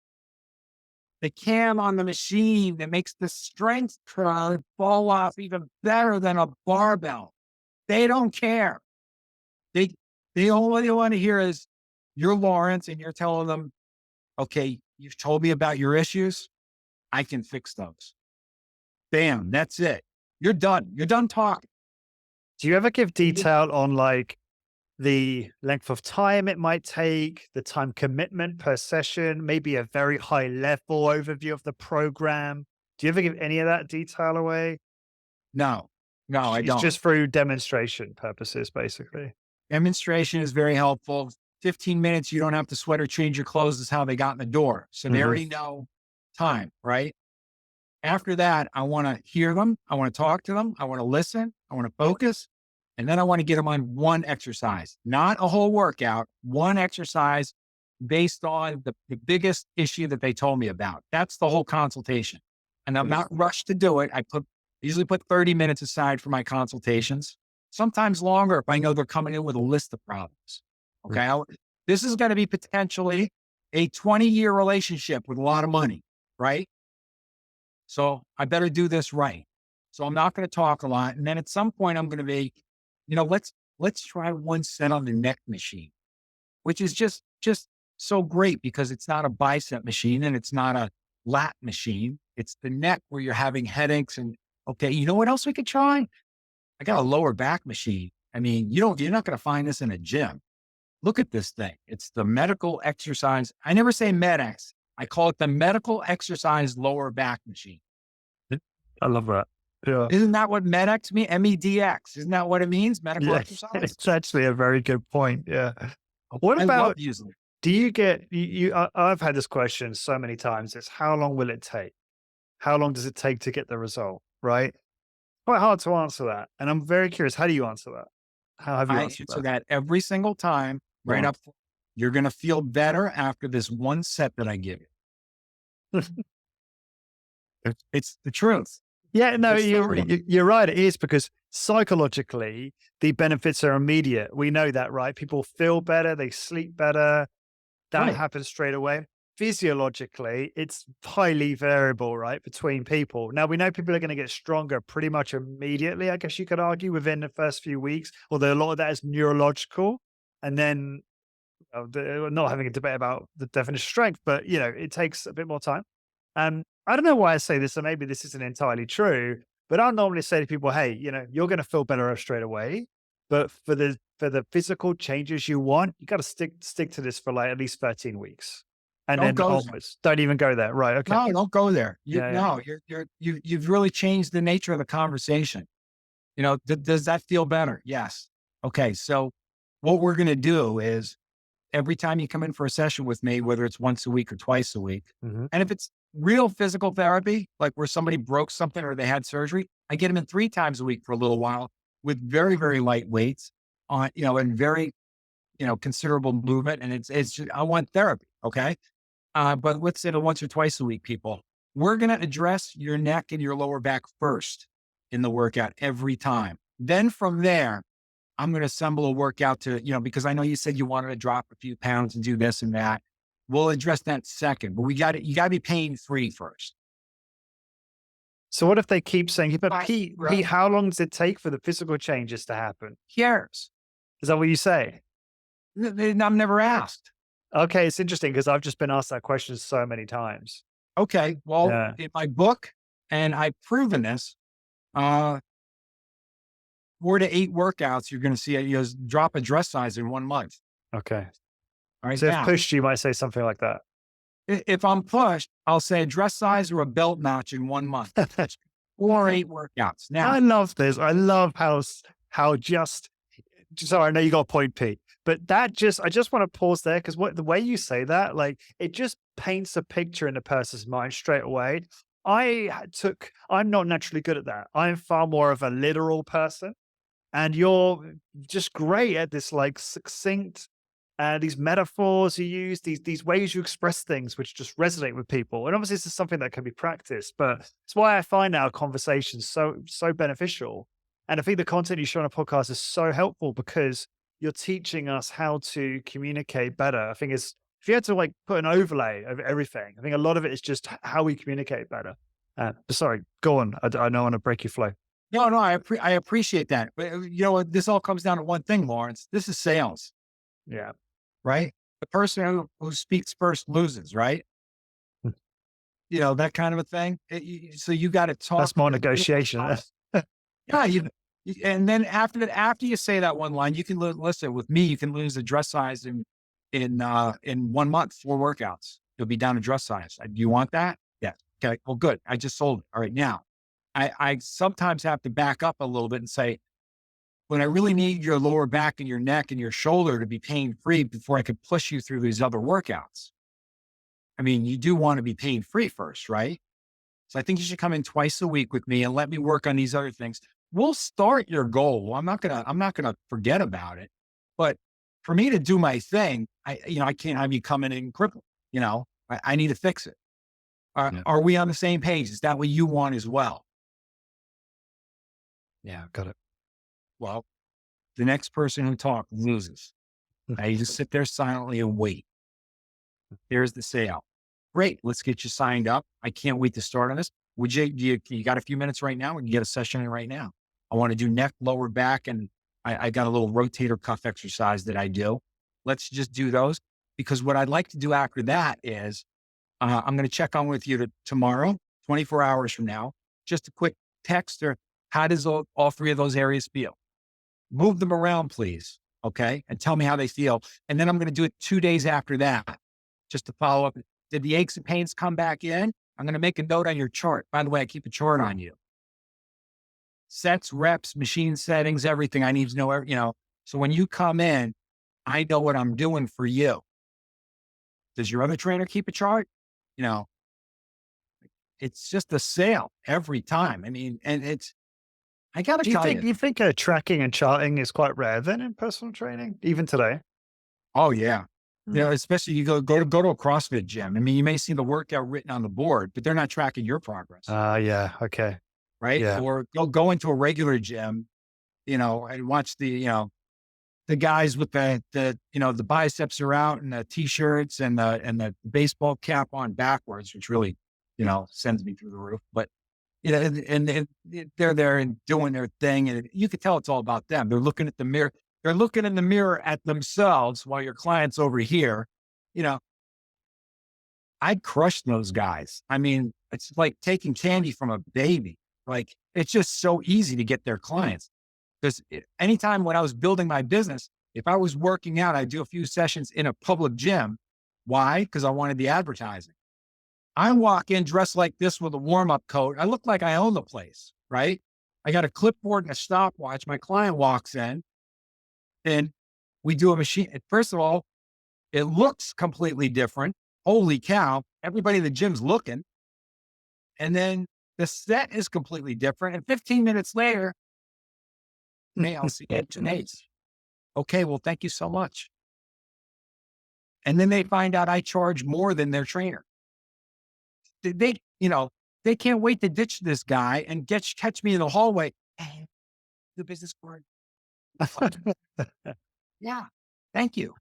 The cam on the machine that makes the strength curve fall off even better than a barbell. They don't care. They only want to hear is you're Lawrence and you're telling them, okay, you've told me about your issues. I can fix those. Bam, that's it. You're done. You're done talking. Do you ever give detail on the length of time it might take, the time commitment per session, maybe a very high level overview of the program? Do you ever give any of that detail away? No, no, I It's don't. just through demonstration purposes, basically. Demonstration is very helpful. 15 minutes, you don't have to sweat or change your clothes is how they got in the door. So they Mhm. already know time, right? After that, I want to hear them. I want to talk to them. I want to listen. I want to focus. And then I want to get them on one exercise, not a whole workout, one exercise based on the biggest issue that they told me about. That's the whole consultation. And I'm not rushed to do it. Usually put 30 minutes aside for my consultations, sometimes longer if I know they're coming in with a list of problems. Okay. This is going to be potentially a 20-year relationship with a lot of money, right? So I better do this right. So I'm not going to talk a lot. And then at some point I'm going to be, let's try one set on the neck machine, which is just so great because it's not a bicep machine and it's not a lat machine. It's the neck where you're having headaches. And okay, you know what else we could try? I got a lower back machine. I mean, you're not going to find this in a gym. Look at this thing. It's the medical exercise. I never say MedX. I call it the medical exercise lower back machine. I love that. Yeah. Isn't that what MedX means? MEDX. Isn't that what it means? Medical Yeah. exercise. It's actually a very good point. Yeah. What I about, love using it. do you get, I've had this question so many times. It's how long will it take? How long does it take to get the result? Right. Quite hard to answer that. And I'm very curious. How do you answer that? How have you I answered answer that? that every single time, right Wow. up. You're going to feel better after this one set that I give you. It's the truth. Yeah, no, It's you're simple. you're right. It is because psychologically, the benefits are immediate. We know that, right? People feel better, they sleep better. That Right. happens straight away. Physiologically, it's highly variable, right, between people. Now, we know people are going to get stronger pretty much immediately, I guess you could argue, within the first few weeks, although a lot of that is neurological. And then we're not having a debate about the definition of strength, but it takes a bit more time. I don't know why I say this, so maybe this isn't entirely true, but I'll normally say to people, hey, you're going to feel better straight away, but for the physical changes you want, you got to stick to this for like at least 13 weeks, and Don't then go there. onwards. Don't even go there. Right? Okay. No, don't go there. Yeah. No, you've really changed the nature of the conversation. Does that feel better? Yes. Okay. So what we're going to do is every time you come in for a session with me, whether it's once a week or twice a week, Mhm. and if it's real physical therapy, like where somebody broke something or they had surgery, I get them in 3 times a week for a little while with very, very light weights on, and very, considerable movement. And it's just, I want therapy. Okay. But let's say the once or twice a week, people, we're going to address your neck and your lower back first in the workout every time. Then from there, I'm going to assemble a workout to, because I know you said you wanted to drop a few pounds and do this and that. We'll address that second, but you got to be pain free first. So what if they keep saying, but Right, Pete, right. how long does it take for the physical changes to happen? Cares. Is that what you say? I'm never asked. Okay, it's interesting because I've just been asked that question so many times. Okay. Well, Yeah. in my book, and I've proven this, 4 to 8 workouts, you're going to see drop a dress size in 1 month. Okay. All right. So if Now, pushed, you might say something like that. if I'm pushed, I'll say a dress size or a belt notch in 1 month. 4 or 8 workouts. Now, I love this. I love how just. Sorry, I know you got a point, Pete, but I just want to pause there because the way you say that, like, it just paints a picture in the person's mind straight away. I'm not naturally good at that. I'm far more of a literal person, and you're just great at this, like, succinct. These metaphors you use, these ways you express things, which just resonate with people. And obviously, this is something that can be practiced, but it's why I find our conversations so beneficial. And I think the content you show on a podcast is so helpful because you're teaching us how to communicate better. I think if you had to like put an overlay of everything, I think a lot of it is just how we communicate better. Sorry, go on. I don't want to break your flow. no, I appreciate that. But this all comes down to one thing, Lawrence. This is sales, Yeah. right? The person who speaks first loses, right? That kind of a thing. So you got to talk. That's more negotiation. Yeah, And then after that, after you say that one line, you can listen with me. You can lose the dress size in 1 month, 4 workouts. You'll be down to dress size. Do you want that? Yeah. Okay. Well, good. I just sold it. All right. Now, I sometimes have to back up a little bit and say, when I really need your lower back and your neck and your shoulder to be pain free before I could push you through these other workouts. I mean, you do want to be pain free first, right? So I think you should come in twice a week with me and let me work on these other things. We'll start your goal. I'm not gonna forget about it. But for me to do my thing, I can't have you come in and cripple. I need to fix it. Yeah. Are we on the same page? Is that what you want as well? Yeah. Got it. Well, the next person who talks loses. You just sit there silently and wait. Here's the sale. Great. Let's get you signed up. I can't wait to start on this. Would you got a few minutes right now? We can get a session in right now. I want to do neck, lower back, and I got a little rotator cuff exercise that I do. Let's just do those, because what I'd like to do after that is I'm going to check on with you tomorrow, 24 hours from now, just a quick text or how does all three of those areas feel? Move them around, please. Okay. And tell me how they feel. And then I'm going to do it 2 days after that, just to follow up. Did the aches and pains come back in? I'm going to make a note on your chart. By the way, I keep a chart on you. Sets, reps, machine settings, everything I need to know, So when you come in, I know what I'm doing for you. Does your other trainer keep a chart? It's just a sale every time. I mean, and I got to tell you. You think tracking and charting is quite rare then in personal training, even today? Oh yeah. Especially you go to a CrossFit gym. I mean, you may see the workout written on the board, but they're not tracking your progress. Yeah. Okay. Right. Yeah. Or go into a regular gym, and watch the guys with the biceps are out and the t-shirts and the baseball cap on backwards, which really, sends me through the roof. But, and they're there and doing their thing. And you could tell it's all about them. They're looking at the mirror. They're looking in the mirror at themselves while your client's over here. I'd crush those guys. I mean, it's like taking candy from a baby. Like, it's just so easy to get their clients. Because anytime when I was building my business, if I was working out, I'd do a few sessions in a public gym. Why? Because I wanted the advertising. I walk in dressed like this with a warm-up coat. I look like I own the place, right? I got a clipboard and a stopwatch. My client walks in and we do a machine. First of all, it looks completely different. Holy cow. Everybody in the gym's looking. And then the set is completely different. And 15 minutes later, hey, I'll see you at 2 days. Okay, well, thank you so much. And then they find out I charge more than their trainer. They can't wait to ditch this guy and catch me in the hallway. Hey, the business card. Yeah, thank you.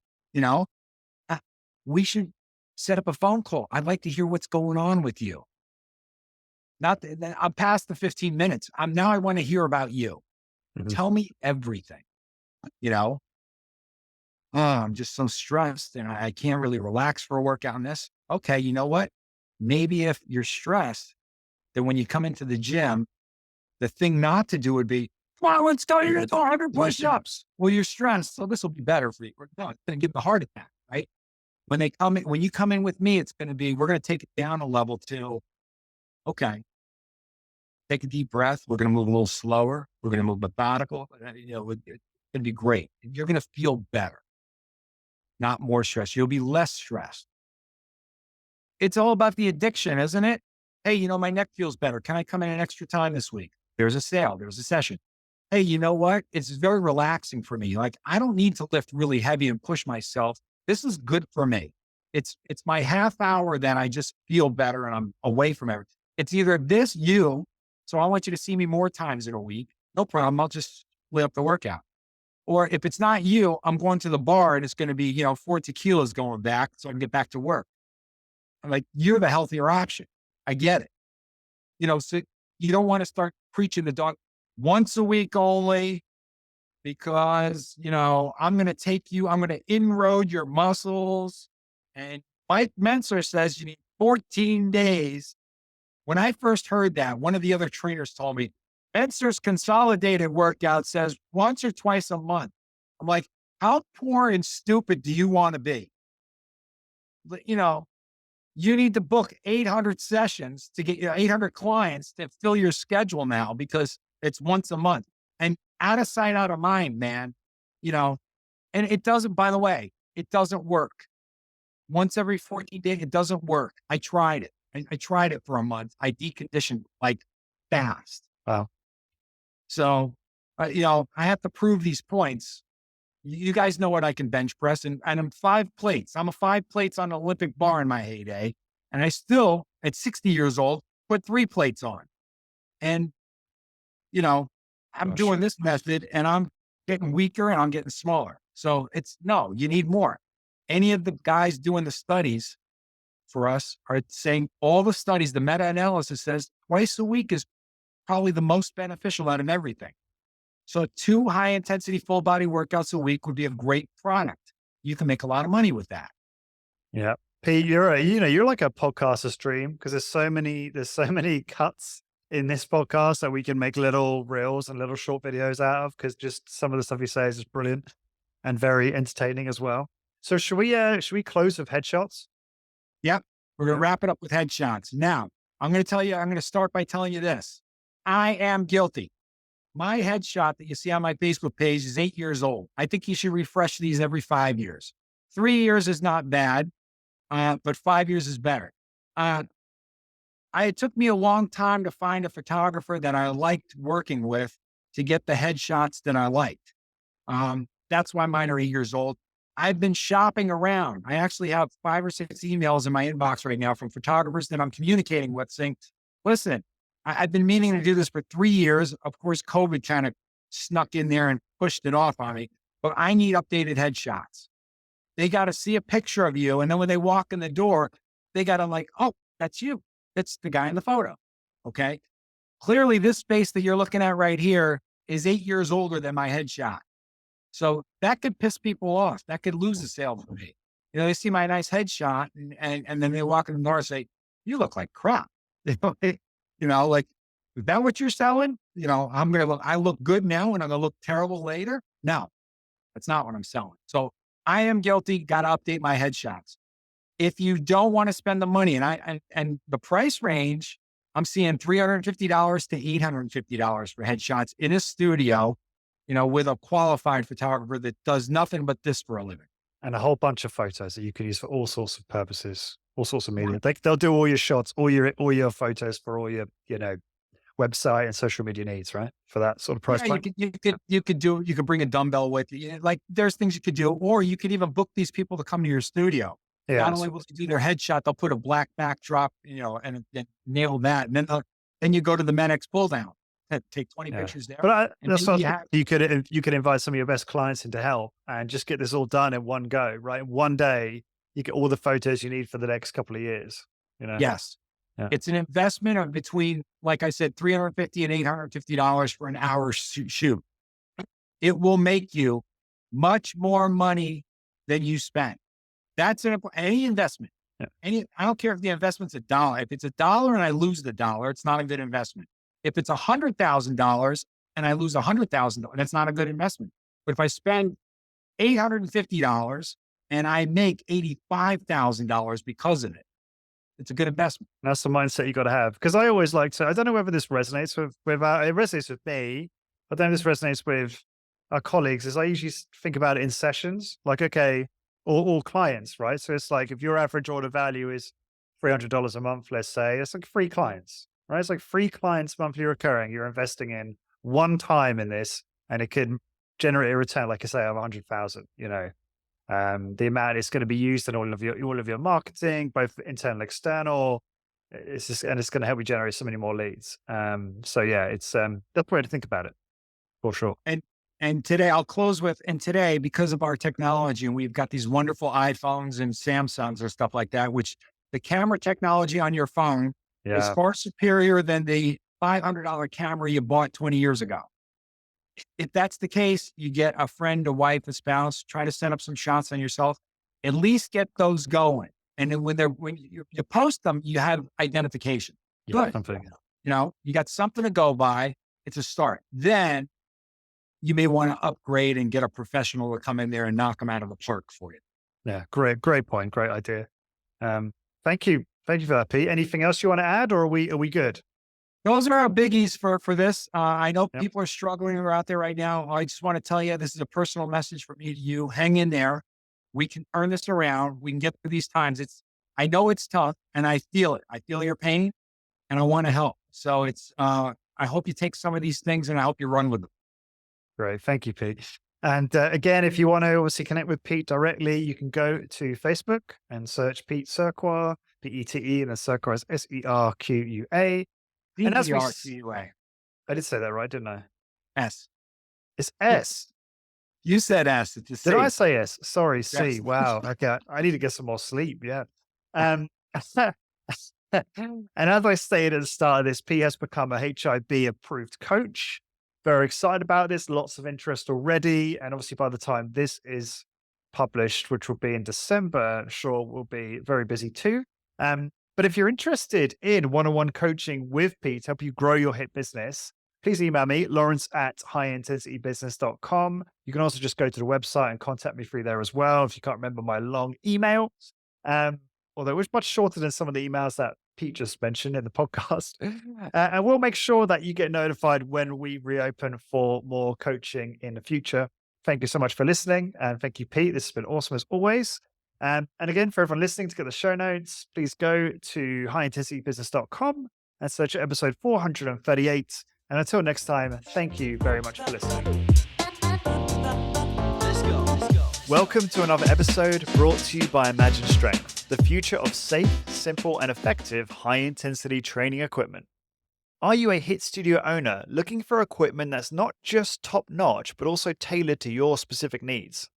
We should set up a phone call. I'd like to hear what's going on with you. I'm past the 15 minutes. I want to hear about you. Mm-hmm. Tell me everything. I'm just so stressed and I can't really relax for a workout on this. Okay, you know what? Maybe if you're stressed, then when you come into the gym, the thing not to do would be, come on, let's go. You're going to do 100 push-ups. Well, you're stressed, so this will be better for you. No, it's going to give them a heart attack, right? When you come in with me, it's going to be, we're going to take it down a level to, okay, take a deep breath. We're going to move a little slower. We're going to move methodical. It's going to be great. You're going to feel better, not more stressed. You'll be less stressed. It's all about the addiction, isn't it? Hey, my neck feels better. Can I come in an extra time this week? There's a sale. There's a session. Hey, you know what? It's very relaxing for me. Like, I don't need to lift really heavy and push myself. This is good for me. It's my half hour that I just feel better and I'm away from everything. It's either this, so I want you to see me more times in a week. No problem. I'll just split up the workout. Or if it's not you, I'm going to the bar and it's going to be, 4 tequilas going back so I can get back to work. I'm like, you're the healthier option. I get it. So you don't want to start preaching the dog once a week only because, I'm going to inroad your muscles. And Mike Mentzer says you need 14 days. When I first heard that, one of the other trainers told me, Spencer's consolidated workout says once or twice a month. I'm like, how poor and stupid do you want to be? You know, you need to book 800 sessions to get 800 clients to fill your schedule now because it's once a month and out of sight, out of mind, man. You know, and it doesn't, by the way, it doesn't work. Once every 14 days, it doesn't work. I tried it. I tried it for a month. I deconditioned like fast. Wow. So, I have to prove these points. You guys know what I can bench press, and I'm 5 plates. I'm a 5 plates on an Olympic bar in my heyday. And I still, at 60 years old, put 3 plates on. And, I'm doing this method and I'm getting weaker and I'm getting smaller. So no, you need more. Any of the guys doing the studies for us are saying all the studies, the meta-analysis says twice a week is probably the most beneficial out of everything. So 2 high intensity full body workouts a week would be a great product. You can make a lot of money with that. Yeah. Pete, you're like a podcaster stream because there's so many cuts in this podcast that we can make little reels and little short videos out of because just some of the stuff you say is just brilliant and very entertaining as well. So should we close with headshots? Yep. We're going to wrap it up with headshots. Now, I'm going to start by telling you this. I am guilty. My headshot that you see on my Facebook page is 8 years old. I think you should refresh these every 5 years. 3 years is not bad, but 5 years is better. It took me a long time to find a photographer that I liked working with to get the headshots that I liked. That's why mine are 8 years old. I've been shopping around. I actually have 5 or 6 emails in my inbox right now from photographers that I'm communicating with saying, listen, I've been meaning to do this for 3 years. Of course, COVID kind of snuck in there and pushed it off on me, but I need updated headshots. They got to see a picture of you. And then when they walk in the door, they got to like, oh, that's you. That's the guy in the photo. Okay. Clearly this face that you're looking at right here is 8 years older than my headshot. So that could piss people off. That could lose a sale for me. They see my nice headshot and then they walk in the door and say, you look like crap. Like, is that what you're selling? I look good now and I'm going to look terrible later. No, that's not what I'm selling. So I am guilty. Got to update my headshots. If you don't want to spend the money and the price range, I'm seeing $350 to $850 for headshots in a studio, with a qualified photographer that does nothing but this for a living. And a whole bunch of photos that you can use for all sorts of purposes, all sorts of media. They'll do all your shots, all your photos for all your, website and social media needs, right? For that sort of price point. You could bring a dumbbell with you. Like there's things you could do, or you could even book these people to come to your studio. Yeah. Not only will they do their headshot, they'll put a black backdrop, and nail that. And then you go to the MedX pull down. Take 20 pictures there. But you could invite some of your best clients in to help and just get this all done in one go, right? One day, you get all the photos you need for the next couple of years. Yes. Yeah. It's an investment of between, like I said, $350 and $850 for an hour shoot. It will make you much more money than you spent. That's any investment. Yeah. I don't care if the investment's $1. If it's $1 and I lose the dollar, it's not a good investment. If it's $100,000 and I lose $100,000, that's not a good investment. But if I spend $850 and I make $85,000 because of it, it's a good investment. That's the mindset you got to have. Because I always like to, I don't know whether this resonates with it resonates with me, but then this resonates with our colleagues is I usually think about it in sessions, like, okay, all clients, right? So it's like, if your average order value is $300 a month, let's say, it's like 3 clients. Right? It's like 3 clients monthly recurring. You're investing in one time in this, and it could generate a return, like I say, of 100,000. The amount it's going to be used in all of your marketing, both internal and external. It's going to help you generate so many more leads. So yeah, it's that's the way to think about it, for sure. And today I'll close with, today, because of our technology, and we've got these wonderful iPhones and Samsungs or stuff like that, which the camera technology on your phone is far superior than the $500 camera you bought 20 years ago. If that's the case, you get a friend, a wife, a spouse, try to set up some shots on yourself, at least get those going. And then when you post them, you have identification. Good. Something. You got something to go by. it's a start. Then you may want to upgrade and get a professional to come in there and knock them out of the park for you. Yeah, great point. Great idea. Thank you. Thank you for that, Pete. Anything else you want to add, or are we good? Those are our biggies for this. I know Yep. people are struggling who are out there right now. I just want to tell you, this is a personal message from me to you. Hang in there. We can turn this around. We can get through these times. I know it's tough, and I feel it. I feel your pain, and I want to help. So I hope you take some of these things, and I hope you run with them. Great. Thank you, Pete. And again, if you want to obviously connect with Pete directly, you can go to Facebook and search Pete Serqua, Pete, and then Serqua is Serqua. And as we PERQA. I did say that right, didn't I? S. It's S. You said S. It's a C. Did I say S? Sorry, C. Yes. Wow. Okay. I need to get some more sleep. Yeah. And as I stated at the start of this, Pete has become a HIB approved coach. Very excited about this. Lots of interest already. And obviously, by the time this is published, which will be in December, I'm sure we'll be very busy too. But if you're interested in one-on-one coaching with Pete to help you grow your HIT business, please email me, lawrence@highintensitybusiness.com. You can also just go to the website and contact me through there as well if you can't remember my long email. Although it was much shorter than some of the emails that Pete just mentioned in the podcast. And we'll make sure that you get notified when we reopen for more coaching in the future. Thank you so much for listening. And thank you, Pete. This has been awesome as always. And again, for everyone listening, to get the show notes, please go to highintensitybusiness.com and search episode 438. And until next time, thank you very much for listening. Let's go. Welcome to another episode brought to you by Imagine Strength, the future of safe, simple, and effective high-intensity training equipment. Are you a HIT studio owner looking for equipment that's not just top-notch, but also tailored to your specific needs?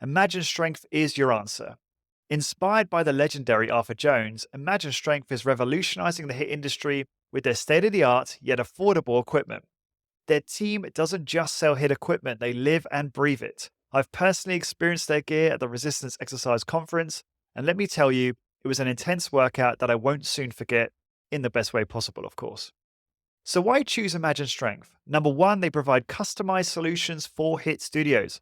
Imagine Strength is your answer. Inspired by the legendary Arthur Jones, Imagine Strength is revolutionizing the HIT industry with their state-of-the-art yet affordable equipment. Their team doesn't just sell HIT equipment, they live and breathe it. I've personally experienced their gear at the Resistance Exercise Conference, and let me tell you, it was an intense workout that I won't soon forget, in the best way possible, of course. So why choose Imagine Strength? Number one, they provide customized solutions for HIT studios.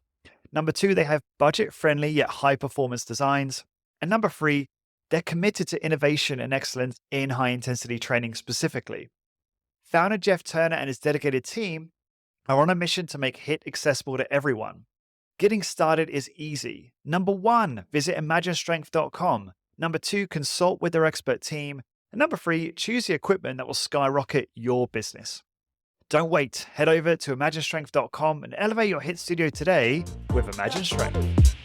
Number two, they have budget-friendly yet high-performance designs. And number three, they're committed to innovation and excellence in high-intensity training specifically. Founder Jeff Turner and his dedicated team are on a mission to make HIT accessible to everyone. Getting started is easy. Number one, visit imaginestrength.com. Number two, consult with their expert team. And number three, choose the equipment that will skyrocket your business. Don't wait. Head over to imaginestrength.com and elevate your HIT studio today with Imagine Strength.